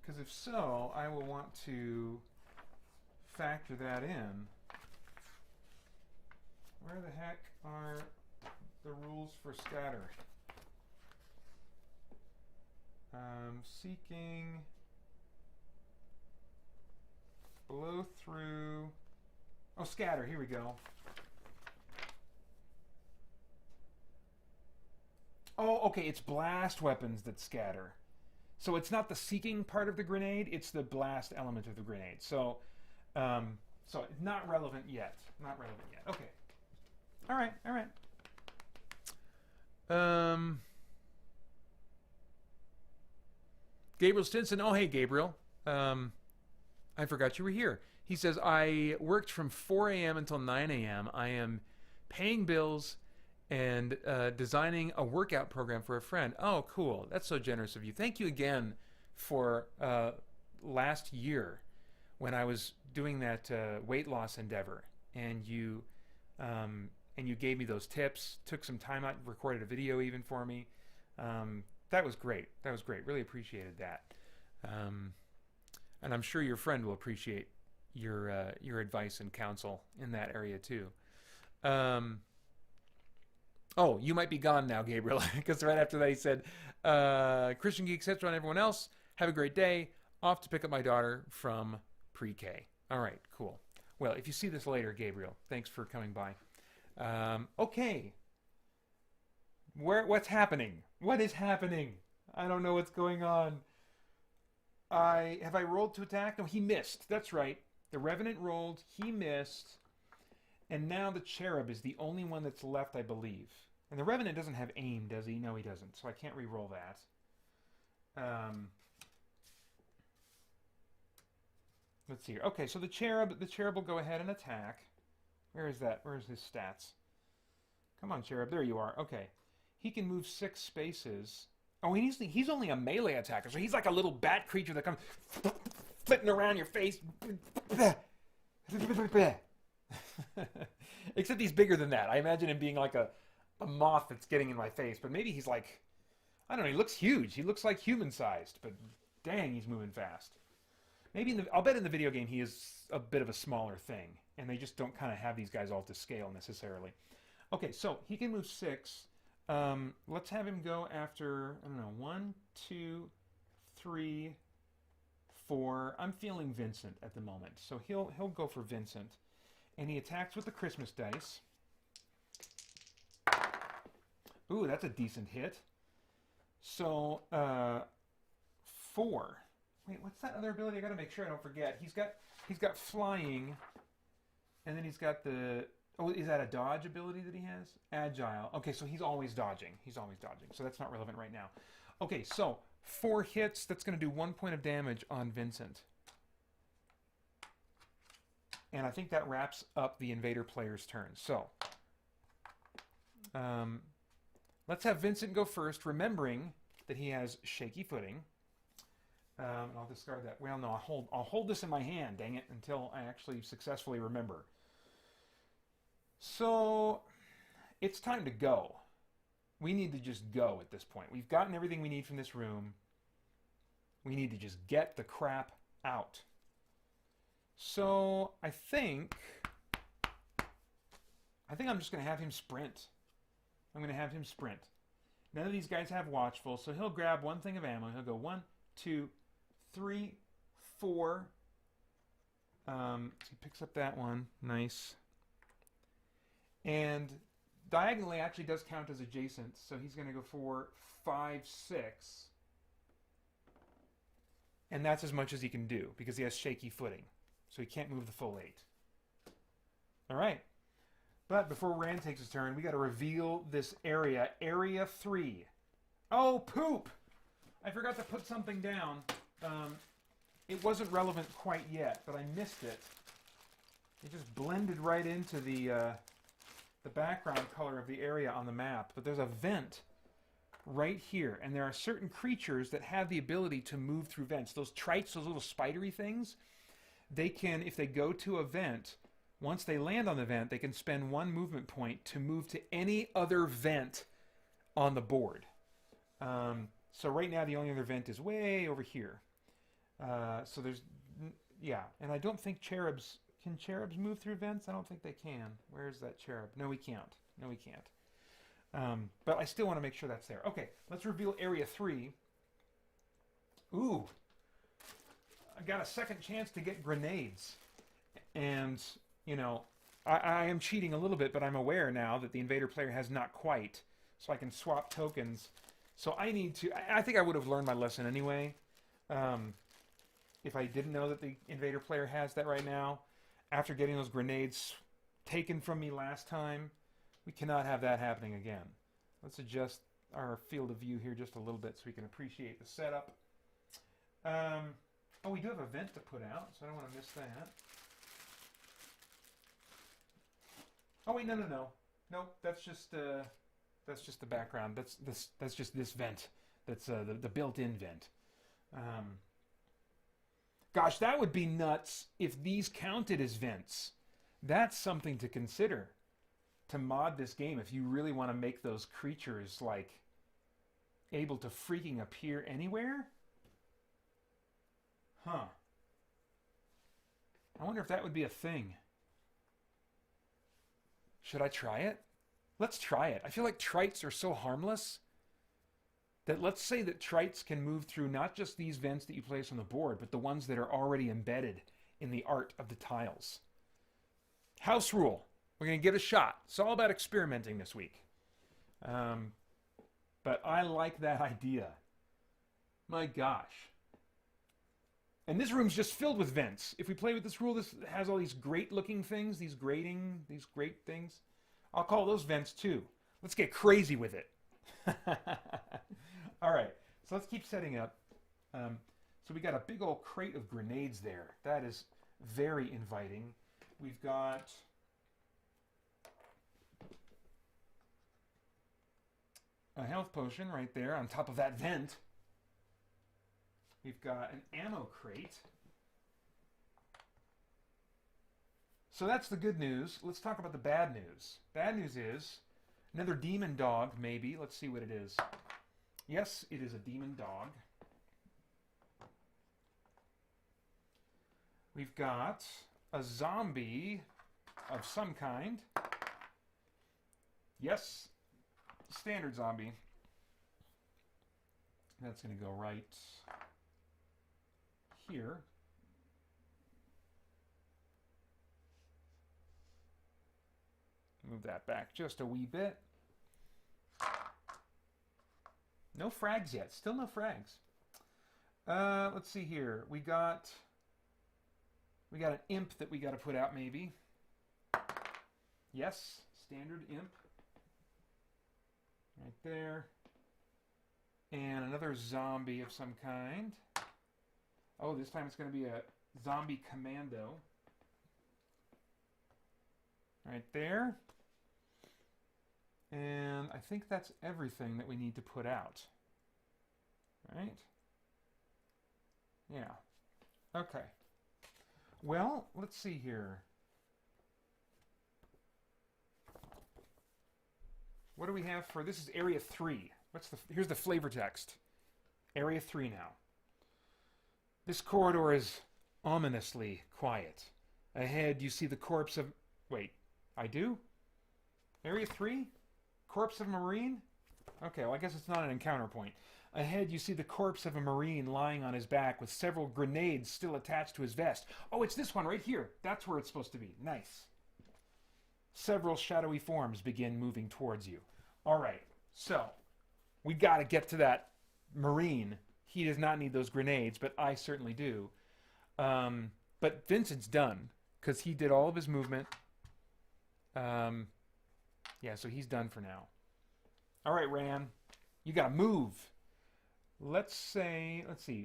Because if so, I will want to factor that in. Where the heck are the rules for scatter? Seeking blow through. Oh, scatter. Here we go. Oh, okay. It's blast weapons that scatter. So it's not the seeking part of the grenade. It's the blast element of the grenade. So, so not relevant yet. Not relevant yet. Okay. All right. All right. Gabriel Stinson. Oh, hey, Gabriel. I forgot you were here. He says, I worked from 4 a.m. until 9 a.m. I am paying bills and designing a workout program for a friend. Oh, cool. That's so generous of you. Thank you again for last year when I was doing that weight loss endeavor. And you gave me those tips, took some time out, recorded a video even for me. That was great. That was great. Really appreciated that. And I'm sure your friend will appreciate your advice and counsel in that area too. Oh, you might be gone now, Gabriel, because right after that he said, Christian Geek Central and everyone else, have a great day. Off to pick up my daughter from pre-K. All right, cool. Well, if you see this later, Gabriel, thanks for coming by. Okay. What's happening? What is happening? I don't know what's going on. Have I rolled to attack? No, he missed. That's right. The Revenant rolled, he missed, and now the Cherub is the only one that's left, I believe. And the Revenant doesn't have aim, does he? No, he doesn't, so I can't re-roll that. Let's see here. Okay, so the Cherub will go ahead and attack. Where is that? Where's his stats? Come on, Cherub. There you are. Okay. He can move 6 spaces. Oh, he's only a melee attacker, so he's like a little bat creature that comes flitting around your face. Except he's bigger than that. I imagine him being like a moth that's getting in my face, but maybe he's like, I don't know, he looks huge. He looks like human-sized, but dang, he's moving fast. Maybe I'll bet in the video game he is a bit of a smaller thing, and they just don't kind of have these guys all to scale necessarily. Okay, so he can move 6. Let's have him go after, I don't know, 1, 2, 3, 4. I'm feeling Vincent at the moment, so he'll go for Vincent, and he attacks with the Christmas dice. Ooh, that's a decent hit. So 4. Wait, what's that other ability? I got to make sure I don't forget. He's got flying, and then he's got the. Oh, is that a dodge ability that he has? Agile. Okay, so he's always dodging. He's always dodging. So that's not relevant right now. Okay, so 4 hits. That's going to do 1 point of damage on Vincent. And I think that wraps up the Invader player's turn. So let's have Vincent go first, remembering that he has shaky footing. I'll discard that. Well, no, I'll hold this in my hand, dang it, until I actually successfully remember. So, it's time to go. We need to just go at this point. We've gotten everything we need from this room. We need to just get the crap out. So, I think I'm just going to have him sprint. I'm going to have him sprint. None of these guys have Watchful, so he'll grab 1 thing of ammo. He'll go 1, 2, 3, 4. So he picks up that one. Nice. And diagonally actually does count as adjacent, so he's going to go for 5, 6. And that's as much as he can do, because he has shaky footing. So he can't move the full 8. All right. But before Rand takes his turn, we got to reveal this area. Area 3. Oh, poop! I forgot to put something down. It wasn't relevant quite yet, but I missed it. It just blended right into the background color of the area on the map. But there's a vent right here, and there are certain creatures that have the ability to move through vents. Those trites, those little spidery things, they can, if they go to a vent, once they land on the vent, they can spend 1 movement point to move to any other vent on the board. So right now the only other vent is way over here. So there's, yeah, and I don't think cherubs, can cherubs move through vents? I don't think they can. Where's that cherub? No, we can't. No, we can't. But I still want to make sure that's there. Okay, let's reveal Area 3. Ooh, I got a second chance to get grenades. And, you know, I am cheating a little bit, but I'm aware now that the invader player has not quite. So I can swap tokens. So I need to... I think I would have learned my lesson anyway. If I didn't know that the invader player has that right now. After getting those grenades taken from me last time, we cannot have that happening again. Let's adjust our field of view here just a little bit so we can appreciate the setup. Oh, we do have a vent to put out, so I don't want to miss that. Oh wait, no. Nope, that's just the background. That's just this vent. That's the built-in vent. Gosh, that would be nuts if these counted as vents. That's something to consider to mod this game if you really want to make those creatures like able to freaking appear anywhere. Huh. I wonder if that would be a thing. Should I try it? Let's try it. I feel like trites are so harmless that let's say that trites can move through not just these vents that you place on the board, but the ones that are already embedded in the art of the tiles. House rule. We're going to give it a shot. It's all about experimenting this week. But I like that idea. My gosh. And this room's just filled with vents. If we play with this rule, this has all these great looking things, these great things. I'll call those vents too. Let's get crazy with it. All right, so let's keep setting up. So we got a big old crate of grenades there. That is very inviting. We've got a health potion right there on top of that vent. We've got an ammo crate. So that's the good news. Let's talk about the bad news. Bad news is another demon dog, maybe. Let's see what it is. Yes, it is a demon dog. We've got a zombie of some kind. Yes, standard zombie. That's going to go right here. Move that back just a wee bit. No frags yet. Still no frags. Let's see here. We got an imp that we got to put out maybe. Yes, standard imp. Right there. And another zombie of some kind. Oh, this time it's going to be a zombie commando. Right there. And I think that's everything that we need to put out. Right? Yeah. Okay. Well, let's see here. What do we have for... This is Area 3. Here's the flavor text. Area 3 now. This corridor is ominously quiet. Ahead, you see the corpse of... Wait, I do? Area 3? Corpse of a Marine? Okay, well, I guess it's not an encounter point. Ahead, you see the corpse of a Marine lying on his back with several grenades still attached to his vest. Oh, it's this one right here. That's where it's supposed to be. Nice. Several shadowy forms begin moving towards you. All right, so we got to get to that Marine. He does not need those grenades, but I certainly do. But Vincent's done because he did all of his movement. Yeah, so he's done for now. All right, Ran, you got to move. Let's see.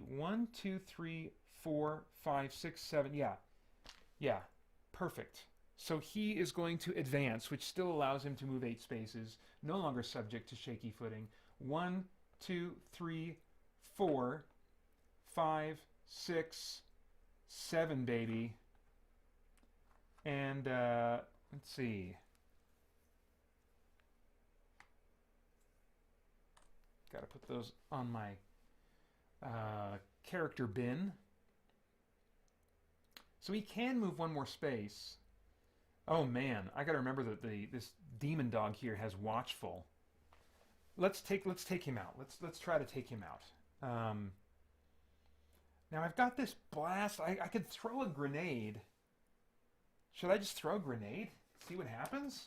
1, 2, 3, 4, 5, 6, 7. Yeah, perfect. So he is going to advance, which still allows him to move 8 spaces, no longer subject to shaky footing. 1, 2, 3, 4, 5, 6, 7, baby. And let's see. Got to put those on my character bin. So he can move 1 more space. Oh man, I got to remember that this demon dog here has watchful. Let's take him out. Let's try to take him out. Now I've got this blast. I could throw a grenade. Should I just throw a grenade? See what happens?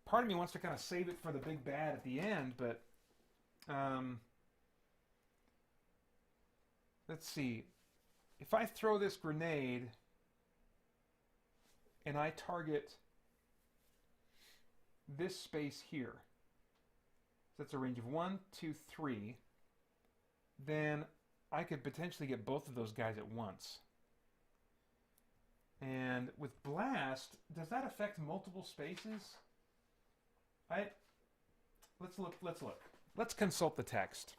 Part of me wants to kind of save it for the big bad at the end, but let's see. If I throw this grenade and I target this space here, so that's a range of 1, 2, 3, then I could potentially get both of those guys at once. And with blast, does that affect multiple spaces? Let's look. Let's consult the text.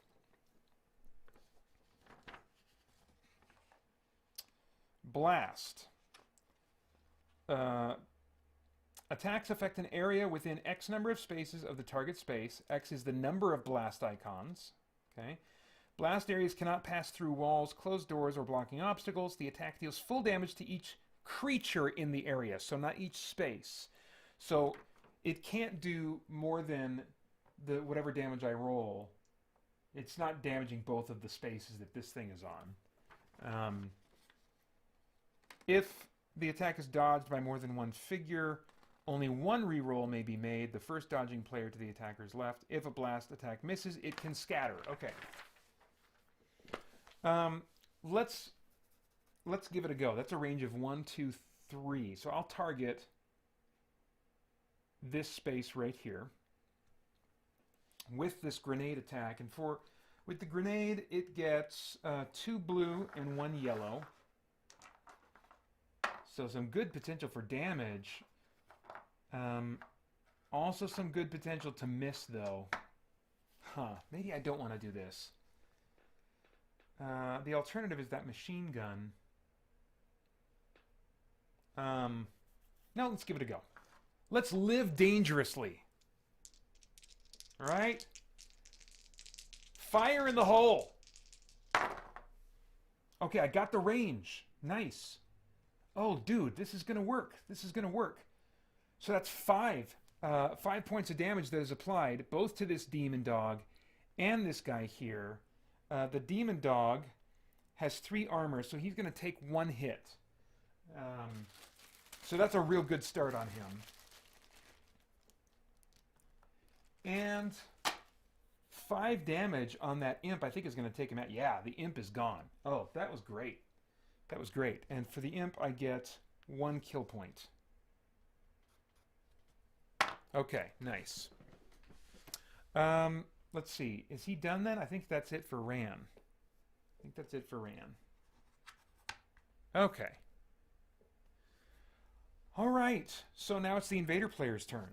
Blast. Attacks affect an area within X number of spaces of the target space. X is the number of blast icons. Okay. Blast areas cannot pass through walls, closed doors, or blocking obstacles. The attack deals full damage to each creature in the area, so not each space. So it can't do more than the whatever damage I roll. It's not damaging both of the spaces that this thing is on. If the attack is dodged by more than one figure, only one reroll may be made, the first dodging player to the attacker's left. If a blast attack misses, it can scatter. Okay. Let's give it a go. That's a range of 1, 2, 3. So I'll target this space right here with this grenade attack. And with the grenade, it gets 2 blue and 1 yellow. So some good potential for damage. Also some good potential to miss, though. Maybe I don't want to do this. The alternative is that machine gun. No, let's give it a go. Let's live dangerously. All right? Fire in the hole. Okay, I got the range. Nice. Oh, dude, this is going to work. This is going to work. So that's 5 points of damage that is applied, both to this demon dog and this guy here. The demon dog has 3 armor, so he's going to take 1 hit. So that's a real good start on him. And 5 damage on that imp, I think, is going to take him out. Yeah, the imp is gone. Oh, that was great. That was great. And for the imp, I get 1 kill point. Okay, nice. Let's see. Is he done then? I think that's it for Ran. Okay. All right. So now it's the invader player's turn.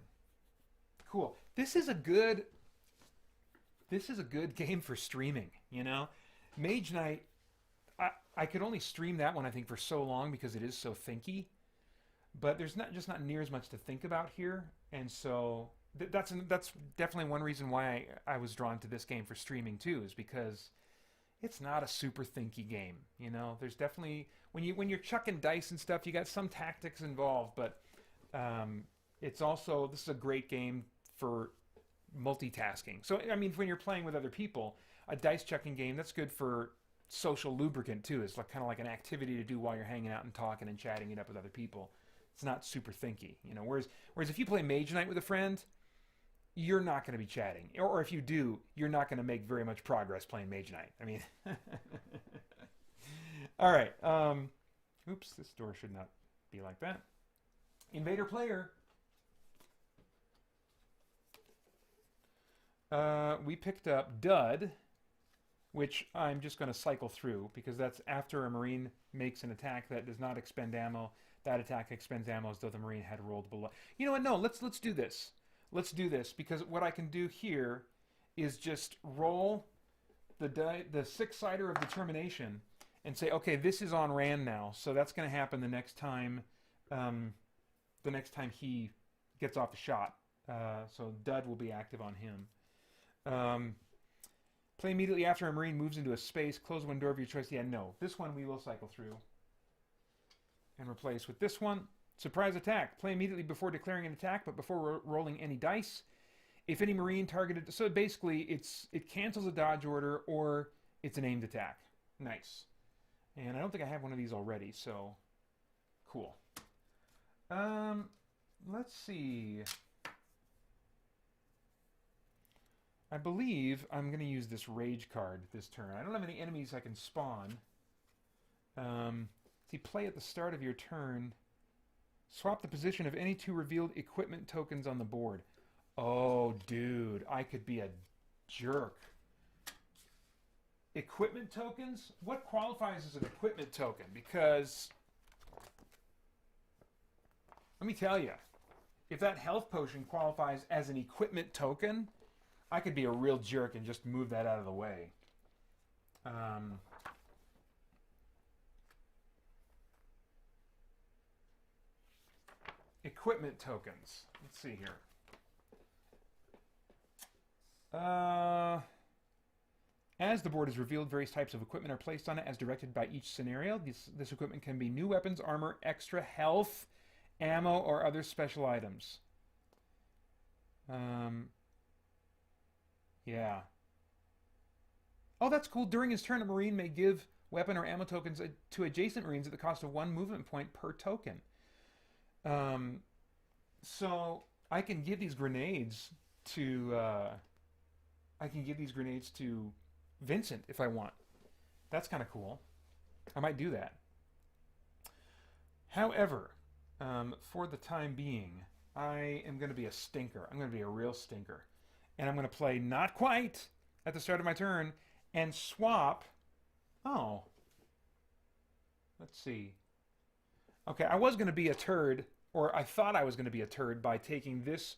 Cool. This is a good game for streaming, you know? Mage Knight, I could only stream that one, I think, for so long because it is so thinky. But there's not near as much to think about here. And so that's definitely one reason why I was drawn to this game for streaming too, is because it's not a super thinky game. You know, there's definitely when you're chucking dice and stuff, you got some tactics involved, but it's also, this is a great game for multitasking. So I mean, when you're playing with other people, a dice chucking game, that's good for social lubricant too. It's like kind of like an activity to do while you're hanging out and talking and chatting it up with other people. It's not super thinky, you know. Whereas if you play Mage Knight with a friend, you're not going to be chatting, or if you do, you're not going to make very much progress playing Mage Knight. I mean, all right. Oops, this door should not be like that. Invader player. We picked up Dud, which I'm just going to cycle through because that's after a Marine makes an attack that does not expend ammo. That attack expends ammo as though the Marine had rolled below. You know what? No, let's do this. Let's do this because what I can do here is just roll the six-sider of determination and say, okay, this is on Rand now, so that's going to happen the next time. The next time he gets off the shot, so Dud will be active on him. Play immediately after a Marine moves into a space. Close one door of your choice. Yeah, no. This one we will cycle through and replace with this one. Surprise attack. Play immediately before declaring an attack, but before rolling any dice. If any Marine targeted... So basically, it cancels a dodge order, or it's an aimed attack. Nice. And I don't think I have one of these already, so cool. Let's see. I believe I'm going to use this rage card this turn. I don't have any enemies I can spawn. See, play at the start of your turn. Swap the position of any 2 revealed equipment tokens on the board. Oh, dude, I could be a jerk. Equipment tokens? What qualifies as an equipment token? Because, let me tell you, if that health potion qualifies as an equipment token, I could be a real jerk and just move that out of the way. Equipment tokens. Let's see here. As the board is revealed, various types of equipment are placed on it as directed by each scenario. This equipment can be new weapons, armor, extra health, ammo, or other special items. Yeah. Oh, that's cool. During his turn, a Marine may give weapon or ammo tokens to adjacent Marines at the cost of 1 movement point per token. So I can give these grenades to Vincent if I want. That's kind of cool. I might do that. However, for the time being, I am going to be a stinker. I'm going to be a real stinker. And I'm going to play not quite at the start of my turn and swap. Oh. Let's see. Okay, I was going to be a turd, or I thought I was going to be a turd by taking this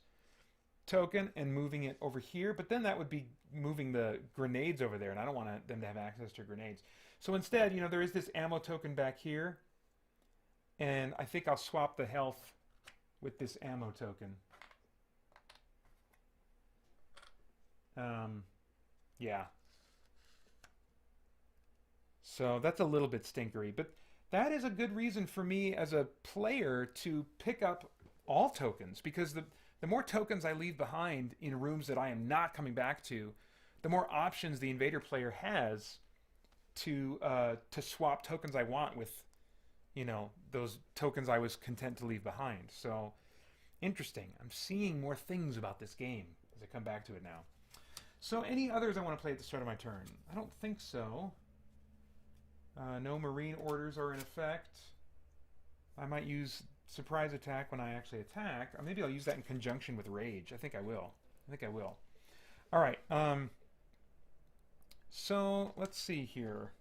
token and moving it over here, but then that would be moving the grenades over there, and I don't want them to have access to grenades. So instead, you know, there is this ammo token back here, and I think I'll swap the health with this ammo token. Yeah. So that's a little bit stinkery, but that is a good reason for me as a player to pick up all tokens, because the more tokens I leave behind in rooms that I am not coming back to, the more options the invader player has to swap tokens I want with, you know, those tokens I was content to leave behind. So, interesting. I'm seeing more things about this game as I come back to it now. So, any others I want to play at the start of my turn? I don't think so. No Marine orders are in effect. I might use surprise attack when I actually attack. Or maybe I'll use that in conjunction with rage. I think I will. All right. So let's see here.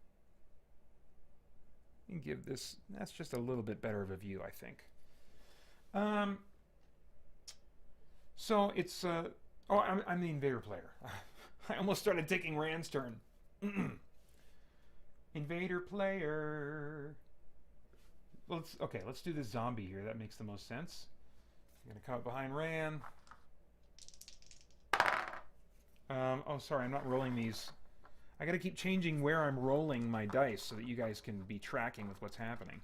And give this. That's just a little bit better of a view, I think. So it's. Oh, I'm the invader player. I almost started taking Rand's turn. Invader player. Let's do the zombie here. That makes the most sense. I'm going to come up behind Ran. Oh, sorry, I'm not rolling these. I got to keep changing where I'm rolling my dice so that you guys can be tracking with what's happening.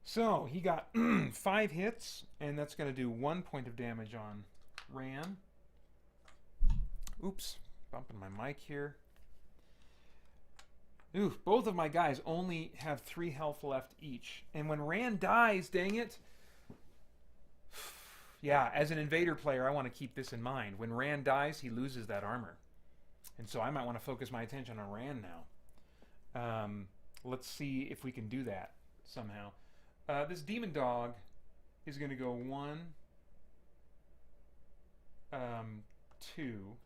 So, he got 5 hits, and that's going to do 1 point of damage on Ran. Oops, bumping my mic here. Oof, both of my guys only have 3 health left each. And when Rand dies, dang it. Yeah, as an invader player, I want to keep this in mind. When Rand dies, he loses that armor. And so I might want to focus my attention on Rand now. Let's see if we can do that somehow. This demon dog is going to go 1, 2.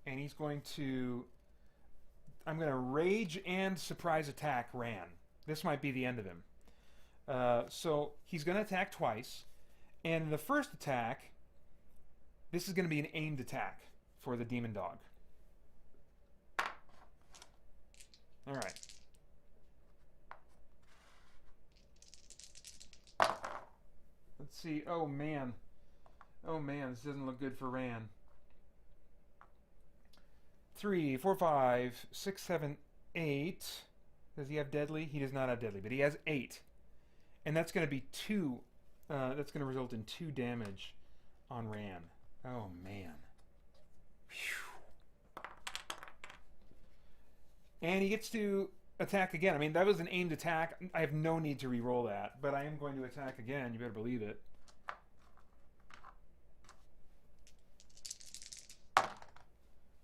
And he's going to... I'm going to rage and surprise attack Ran. This might be the end of him. So he's going to attack twice. And in the first attack, this is going to be an aimed attack for the demon dog. All right. Let's see. Oh, man. Oh, man. This doesn't look good for Ran. 3, 4, 5, 6, 7, 8. Does he have deadly? He does not have deadly, but he has 8. And that's going to be 2. That's going to result in 2 damage on Ran. Oh, man. And he gets to attack again. I mean, that was an aimed attack. I have no need to re-roll that, but I am going to attack again. You better believe it.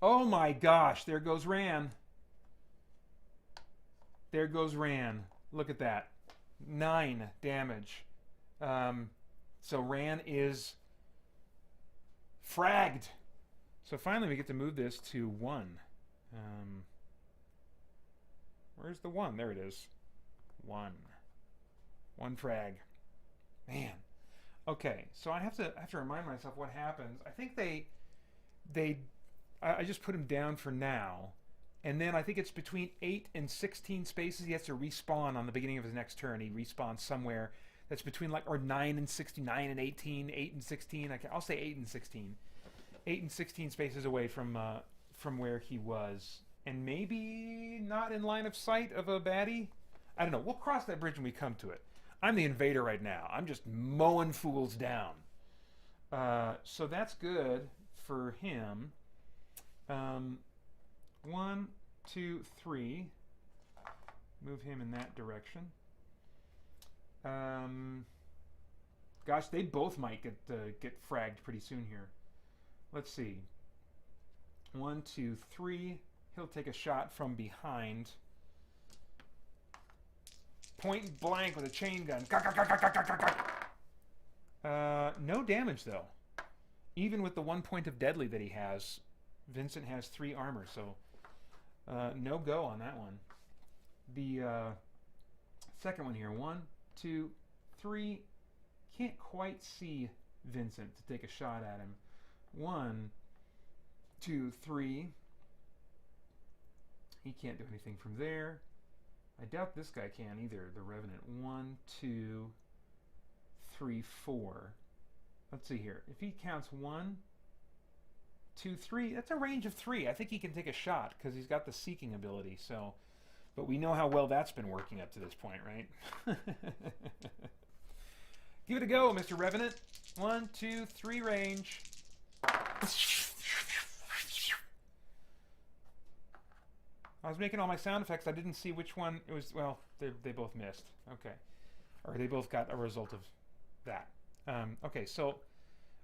Oh my gosh, there goes Ran. There goes Ran. Look at that. 9 damage. So Ran is fragged. So finally we get to move this to 1. Where's the 1? There it is. 1. 1 frag. Man. Okay, so I have to remind myself what happens. I think I just put him down for now. And then I think it's between 8 and 16 spaces. He has to respawn on the beginning of his next turn. He respawns somewhere that's between or 9 and 69 and 18, 8 and 16. I'll say 8 and 16. 8 and 16 spaces away from where he was. And maybe not in line of sight of a baddie? I don't know. We'll cross that bridge when we come to it. I'm the invader right now. I'm just mowing fools down. So that's good for him. 1, 2, 3. Move him in that direction. Gosh, they both might get fragged pretty soon here. Let's see. 1, 2, 3. He'll take a shot from behind. Point blank with a chain gun. No damage though. Even with the 1 point of deadly that he has, Vincent has 3 armor, so no go on that one. The second one here, 1, 2, 3. Can't quite see Vincent to take a shot at him. 1, 2, 3. He can't do anything from there. I doubt this guy can either, the Revenant. 1, 2, 3, 4. Let's see here. If he counts 1, 2, 3, that's a range of 3. I think he can take a shot because he's got the seeking ability. So, but we know how well that's been working up to this point, right? Give it a go, Mr. Revenant. 1, 2, 3 range. I was making all my sound effects. I didn't see which one it was. Well, they both missed. Okay. Or they both got a result of that. Okay, so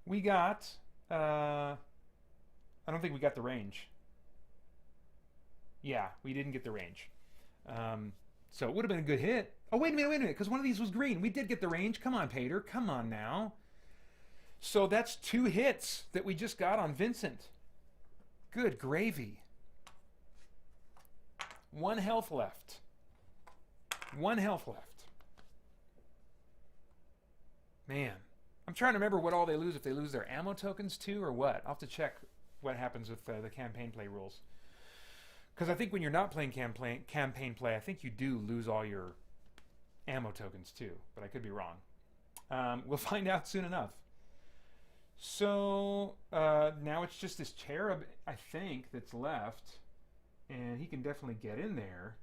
we got... I don't think we got the range. Yeah, we didn't get the range. So it would have been a good hit. Oh, wait a minute, because one of these was green. We did get the range. Come on, Pater. Come on now. So that's 2 hits that we just got on Vincent. Good gravy. 1 health left. 1 health left. Man. I'm trying to remember what all they lose. If they lose their ammo tokens too or what. I'll have to check what happens with the campaign play rules. Because I think when you're not playing campaign play, I think you do lose all your ammo tokens too. But I could be wrong. We'll find out soon enough. So now it's just this cherub, I think, that's left. And he can definitely get in there.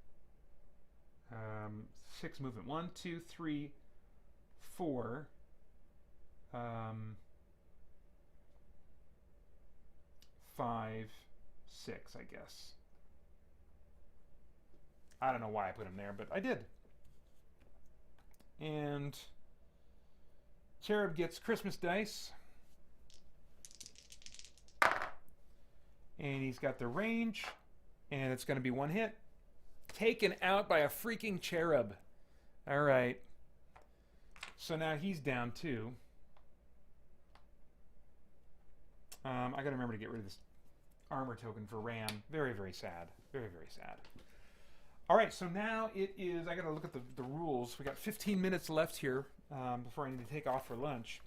6 movement. 1, 2, 3, 4. 5, 6, I guess. I don't know why I put him there, but I did. And Cherub gets Christmas dice. And he's got the range. And it's going to be 1 hit. Taken out by a freaking cherub. All right. So now he's down too. I got to remember to get rid of this armor token for Ram. Very, very sad. Very, very sad. All right, so now it is... I got to look at the rules. We got 15 minutes left here before I need to take off for lunch.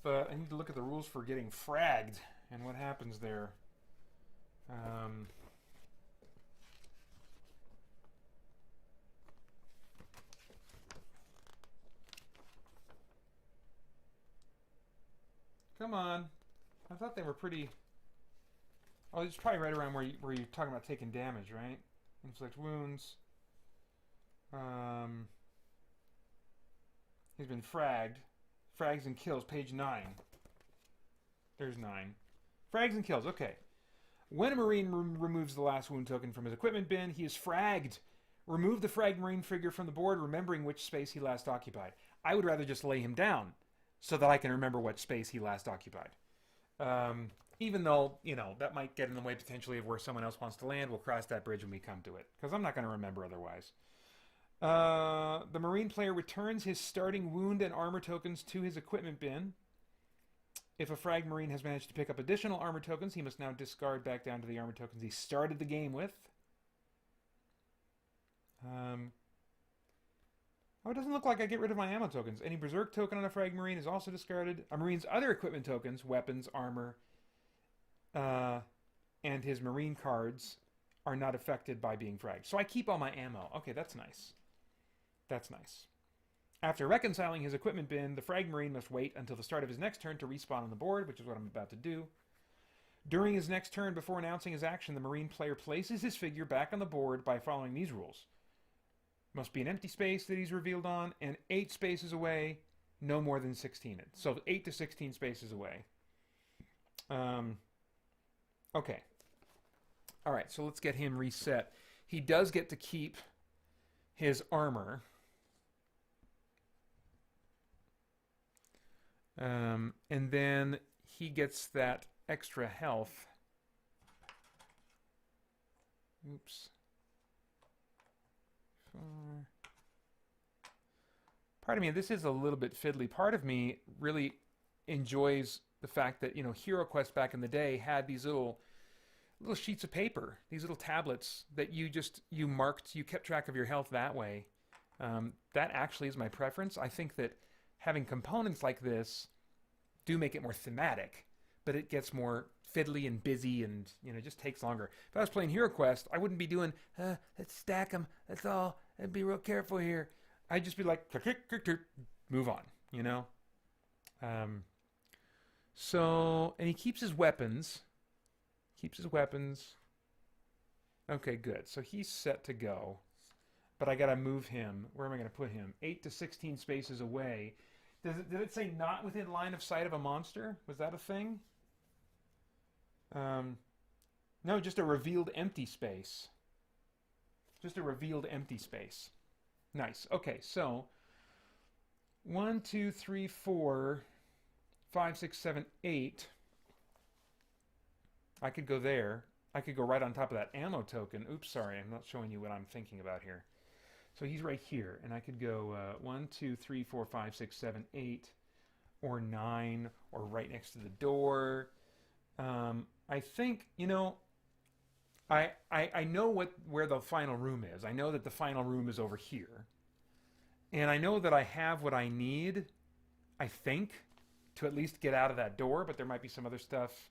But I need to look at the rules for getting fragged and what happens there. Come on. I thought they were pretty... Oh, it's probably right around where you're talking about taking damage, right? Inflict wounds. He's been fragged. Frags and kills, page 9. There's 9. Frags and kills. Okay. When a Marine removes the last wound token from his equipment bin, he is fragged. Remove the fragged Marine figure from the board, remembering which space he last occupied. I would rather just lay him down so that I can remember what space he last occupied. Even though, that might get in the way potentially of where someone else wants to land. We'll cross that bridge when we come to it, because I'm not going to remember otherwise. The Marine player returns his starting wound and armor tokens to his equipment bin. If a frag Marine has managed to pick up additional armor tokens, he must now discard back down to the armor tokens he started the game with. Oh, it doesn't look like I get rid of my ammo tokens. Any Berserk token on a frag Marine is also discarded. A Marine's other equipment tokens, weapons, armor, and his Marine cards are not affected by being fragged. So I keep all my ammo. Okay, that's nice. That's nice. After reconciling his equipment bin, the frag Marine must wait until the start of his next turn to respawn on the board, which is what I'm about to do. During his next turn, before announcing his action, the Marine player places his figure back on the board by following these rules. Must be an empty space that he's revealed on, and 8 spaces away, no more than 16. So 8 to 16 spaces away. Okay. All right, so let's get him reset. He does get to keep his armor. And then he gets that extra health. Oops. Part of me, this is a little bit fiddly. Part of me really enjoys the fact that, Hero Quest back in the day had these little sheets of paper, these little tablets that you kept track of your health that way. That actually is my preference. I think that having components like this do make it more thematic, but it gets more fiddly and busy and, it just takes longer. If I was playing Hero Quest, I wouldn't be doing, let's stack them, that's all, and be real careful here. I'd just be like, move on, So, and he keeps his weapons. Okay, good. So he's set to go. But I got to move him. Where am I going to put him? 8 to 16 spaces away. Did it say not within line of sight of a monster? Was that a thing? No, just a revealed empty space. Just a revealed empty space. Nice. Okay, so 1, 2, 3, 4, 5, 6, 7, 8. I could go there. I could go right on top of that ammo token. Oops, sorry, I'm not showing you what I'm thinking about here. So he's right here, and I could go 1, 2, 3, 4, 5, 6, 7, 8, or 9, or right next to the door. I think, I know where the final room is. I know that the final room is over here. And I know that I have what I need, I think, to at least get out of that door, but there might be some other stuff.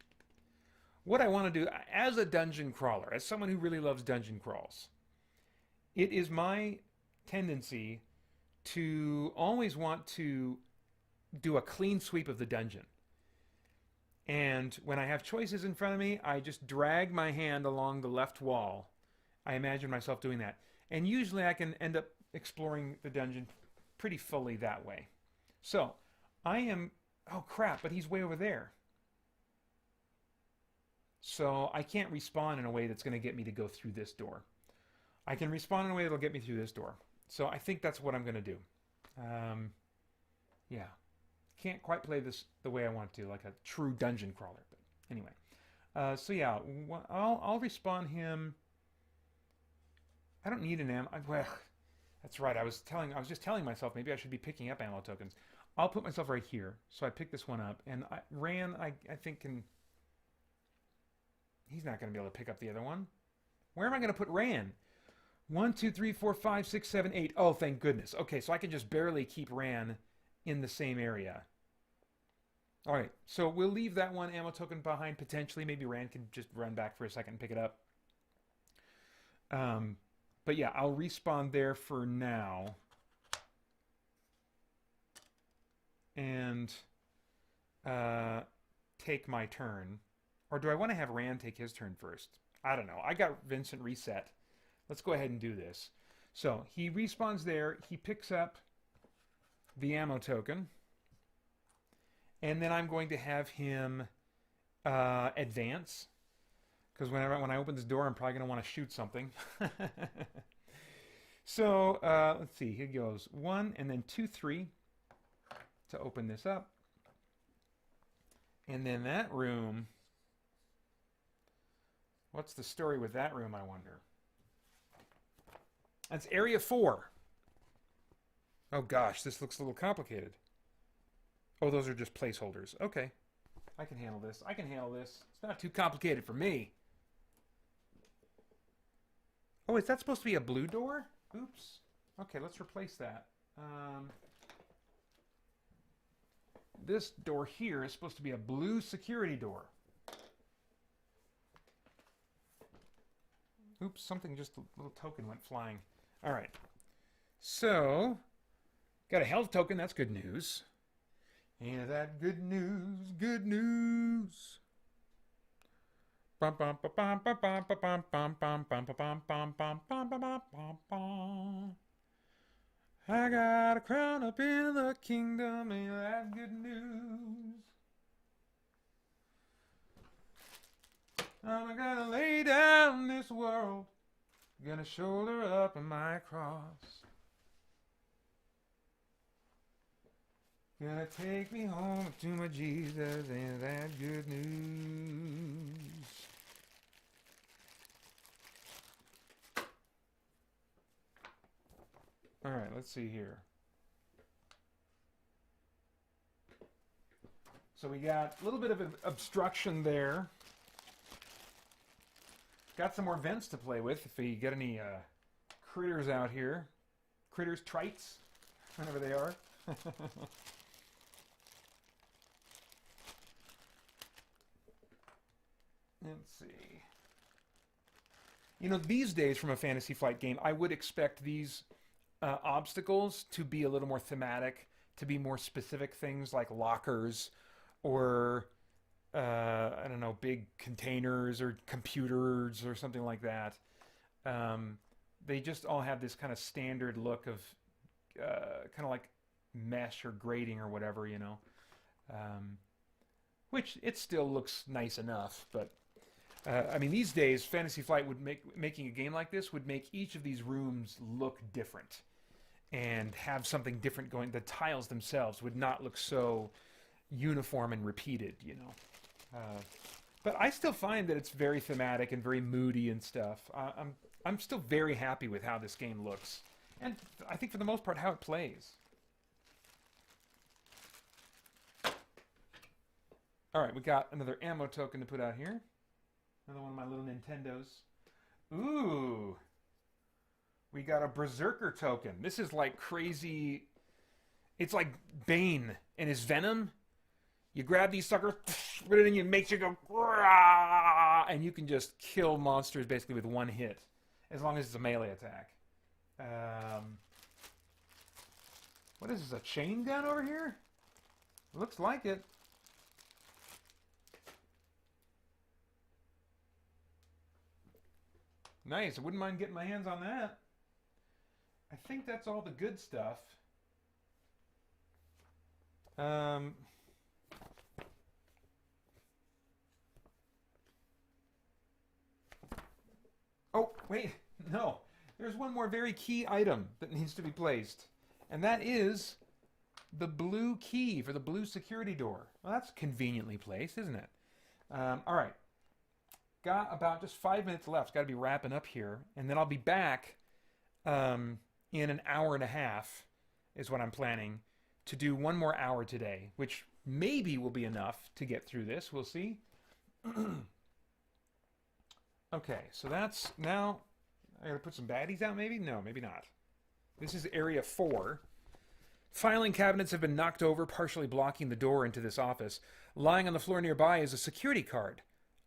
What I want to do, as a dungeon crawler, as someone who really loves dungeon crawls, it is my tendency to always want to do a clean sweep of the dungeon. And when I have choices in front of me, I just drag my hand along the left wall. I imagine myself doing that. And usually I can end up exploring the dungeon pretty fully that way. So, I am... Oh, crap, but he's way over there. So, I can't respawn in a way that's going to get me to go through this door. I can respawn in a way that'll get me through this door. So, I think that's what I'm going to do. Yeah. Can't quite play this the way I want to, like a true dungeon crawler. But anyway. So, yeah, I'll respawn him. I don't need an ammo. Well, that's right. I was just telling myself maybe I should be picking up ammo tokens. I'll put myself right here. So I pick this one up. And Ran, I think, can... He's not going to be able to pick up the other one. Where am I going to put Ran? 1, 2, 3, 4, 5, 6, 7, 8. Oh, thank goodness. Okay, so I can just barely keep Ran in the same area. All right, so we'll leave that one ammo token behind potentially. Maybe Ran can just run back for a second and pick it up. But yeah, I'll respawn there for now. And take my turn. Or do I want to have Rand take his turn first? I don't know. I got Vincent reset. Let's go ahead and do this. So he respawns there. He picks up the ammo token. And then I'm going to have him Advance. Because when I open this door, I'm probably going to want to shoot something. So, let's see. Here goes 1 and then 2, 3 to open this up. And then that room. What's the story with that room, I wonder? That's area 4. Oh gosh, this looks a little complicated. Oh, those are just placeholders. Okay. I can handle this. I can handle this. It's not too complicated for me. Oh, is that supposed to be a blue door? Oops. Okay, let's replace that. This door here is supposed to be a blue security door. Oops, something, just a little token went flying. All right. So, got a health token. That's good news. Ain't that good news? Good news. I got a crown up in the kingdom. Ain't that good news? I'm gonna lay down this world. Gonna shoulder up my cross. Gonna take me home to my Jesus. Ain't that good news? All right, let's see here. So we got a little bit of an obstruction there. Got some more vents to play with if we get any critters out here. Critters, trites, whenever they are. Let's see. You know, these days from a Fantasy Flight game, I would expect these obstacles to be a little more thematic, to be more specific things like lockers or, I don't know, big containers or computers or something like that. They just all have this kind of standard look of kind of like mesh or grating or whatever, you know. Which it still looks nice enough, but I mean, these days, Fantasy Flight would making a game like this would make each of these rooms look different and have something different going. The tiles themselves would not look so uniform and repeated, you know. But I still find that it's very thematic and very moody and stuff. I'm still very happy with how this game looks, and I think for the most part how it plays. All right, we got another ammo token to put out here. Another one of my little Nintendos. Ooh. We got a Berserker token. This is like crazy. It's like Bane and his Venom. You grab these suckers, put it in you, makes you go, and you can just kill monsters basically with one hit, as long as it's a melee attack. What is this, a chain gun over here? Looks like it. Nice. I wouldn't mind getting my hands on that. I think that's all the good stuff. Oh, wait. No. There's one more very key item that needs to be placed. And that is the blue key for the blue security door. Well, that's conveniently placed, isn't it? All right. Got about just 5 minutes left. Got to be wrapping up here. And then I'll be back in an hour and a half is what I'm planning to do one more hour today, which maybe will be enough to get through this. We'll see. Okay, so that's now. I gotta put some baddies out maybe? No, maybe not. This is area 4. Filing cabinets have been knocked over, partially blocking the door into this office. Lying on the floor nearby is a security card.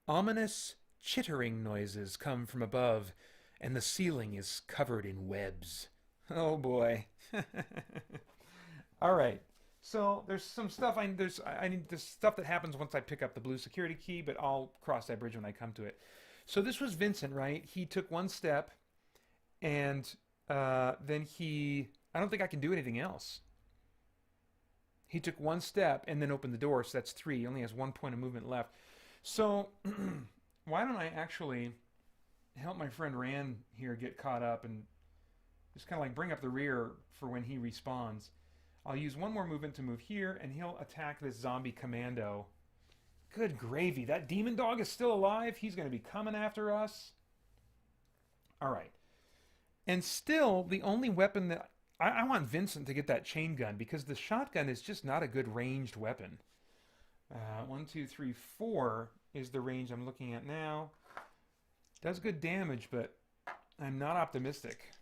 Ominous chittering noises come from above, and the ceiling is covered in webs. Oh boy. All right. So there's some stuff there's stuff that happens once I pick up the blue security key, but I'll cross that bridge when I come to it. So this was Vincent, right? He took one step, and then I don't think I can do anything else. He took one step and then opened the door, so that's 3. He only has 1 point of movement left. So, why don't I actually help my friend Rand here get caught up and just kind of like bring up the rear for when he respawns. I'll use one more movement to move here, and he'll attack this zombie commando. Good gravy. That demon dog is still alive. He's going to be coming after us. All right. And still, the only weapon that... I want Vincent to get that chain gun, because the shotgun is just not a good ranged weapon. 1, 2, 3, 4 is the range I'm looking at now. Does good damage, but I'm not optimistic.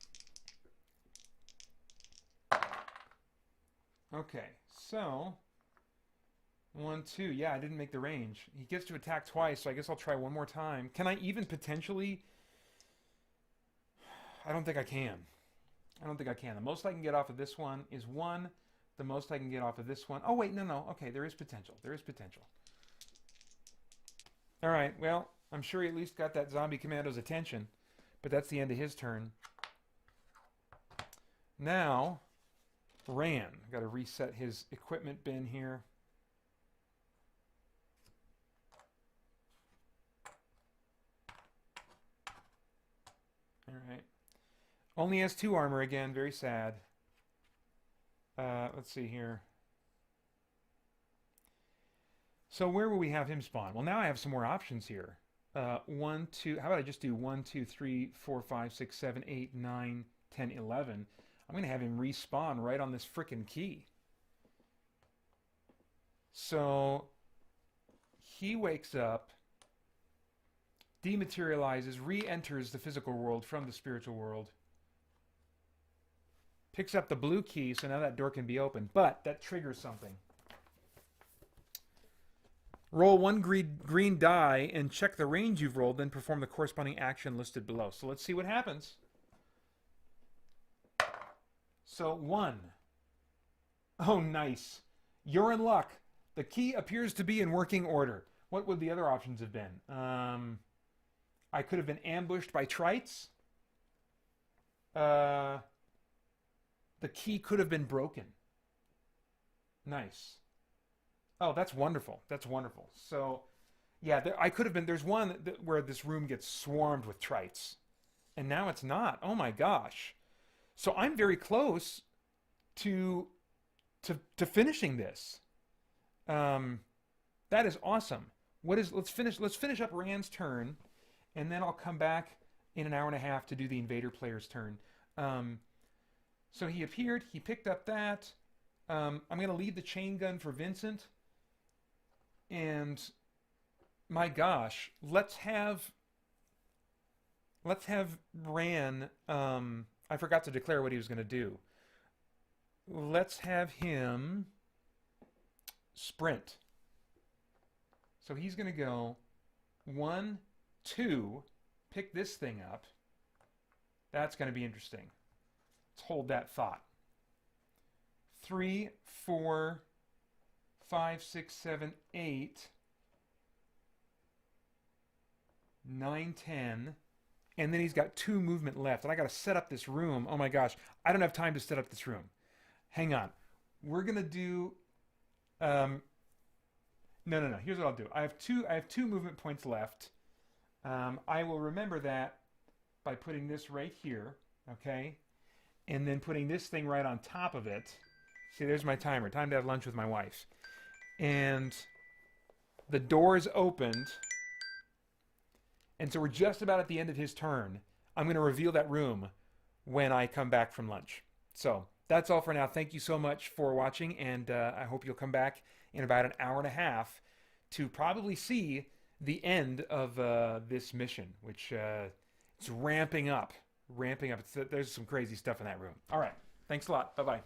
Okay, so 1, 2. Yeah, I didn't make the range. He gets to attack twice, so I guess I'll try one more time. Can I even potentially... I don't think I can. I don't think I can. The most I can get off of this one is 1. The most I can get off of this one... Oh, wait, no. Okay, there is potential. There is potential. All right, well, I'm sure he at least got that zombie commando's attention, but that's the end of his turn. Now, Ran. I've got to reset his equipment bin here. All right. Only has 2 armor again. Very sad. Let's see here. So where will we have him spawn? Well, now I have some more options here. 1, 2. How about I just do 1, 2, 3, 4, 5, 6, 7, 8, 9, 10, 11. I'm going to have him respawn right on this frickin' key. So he wakes up, dematerializes, re-enters the physical world from the spiritual world, picks up the blue key, so now that door can be opened. But that triggers something. Roll 1 green die and check the range you've rolled, then perform the corresponding action listed below. So let's see what happens. So 1. Oh, nice. You're in luck. The key appears to be in working order. What would the other options have been? I could have been ambushed by trites. The key could have been broken. Nice. Oh, that's wonderful. That's wonderful. So, yeah, I could have been... There's one where this room gets swarmed with trites. And now it's not. Oh, my gosh. So I'm very close to finishing this. That is awesome. Let's finish up Rand's turn, and then I'll come back in an hour and a half to do the invader player's turn. So he appeared, he picked up that. I'm going to leave the chain gun for Vincent. And my gosh, let's have Ran, I forgot to declare what he was going to do. Let's have him sprint. So he's going to go 1, 2, pick this thing up. That's going to be interesting. Let's hold that thought. 3, 4, 5, 6, 7, 8, 9, 10. And then he's got 2 movement left. And I got to set up this room. Oh my gosh. I don't have time to set up this room. Hang on. We're going to do... No. Here's what I'll do. I have two movement points left. I will remember that by putting this right here. Okay? And then putting this thing right on top of it. See, there's my timer. Time to have lunch with my wife. And the door is opened. And so we're just about at the end of his turn. I'm going to reveal that room when I come back from lunch. So that's all for now. Thank you so much for watching, and I hope you'll come back in about an hour and a half to probably see the end of this mission, which it's ramping up. There's some crazy stuff in that room. All right. Thanks a lot. Bye-bye.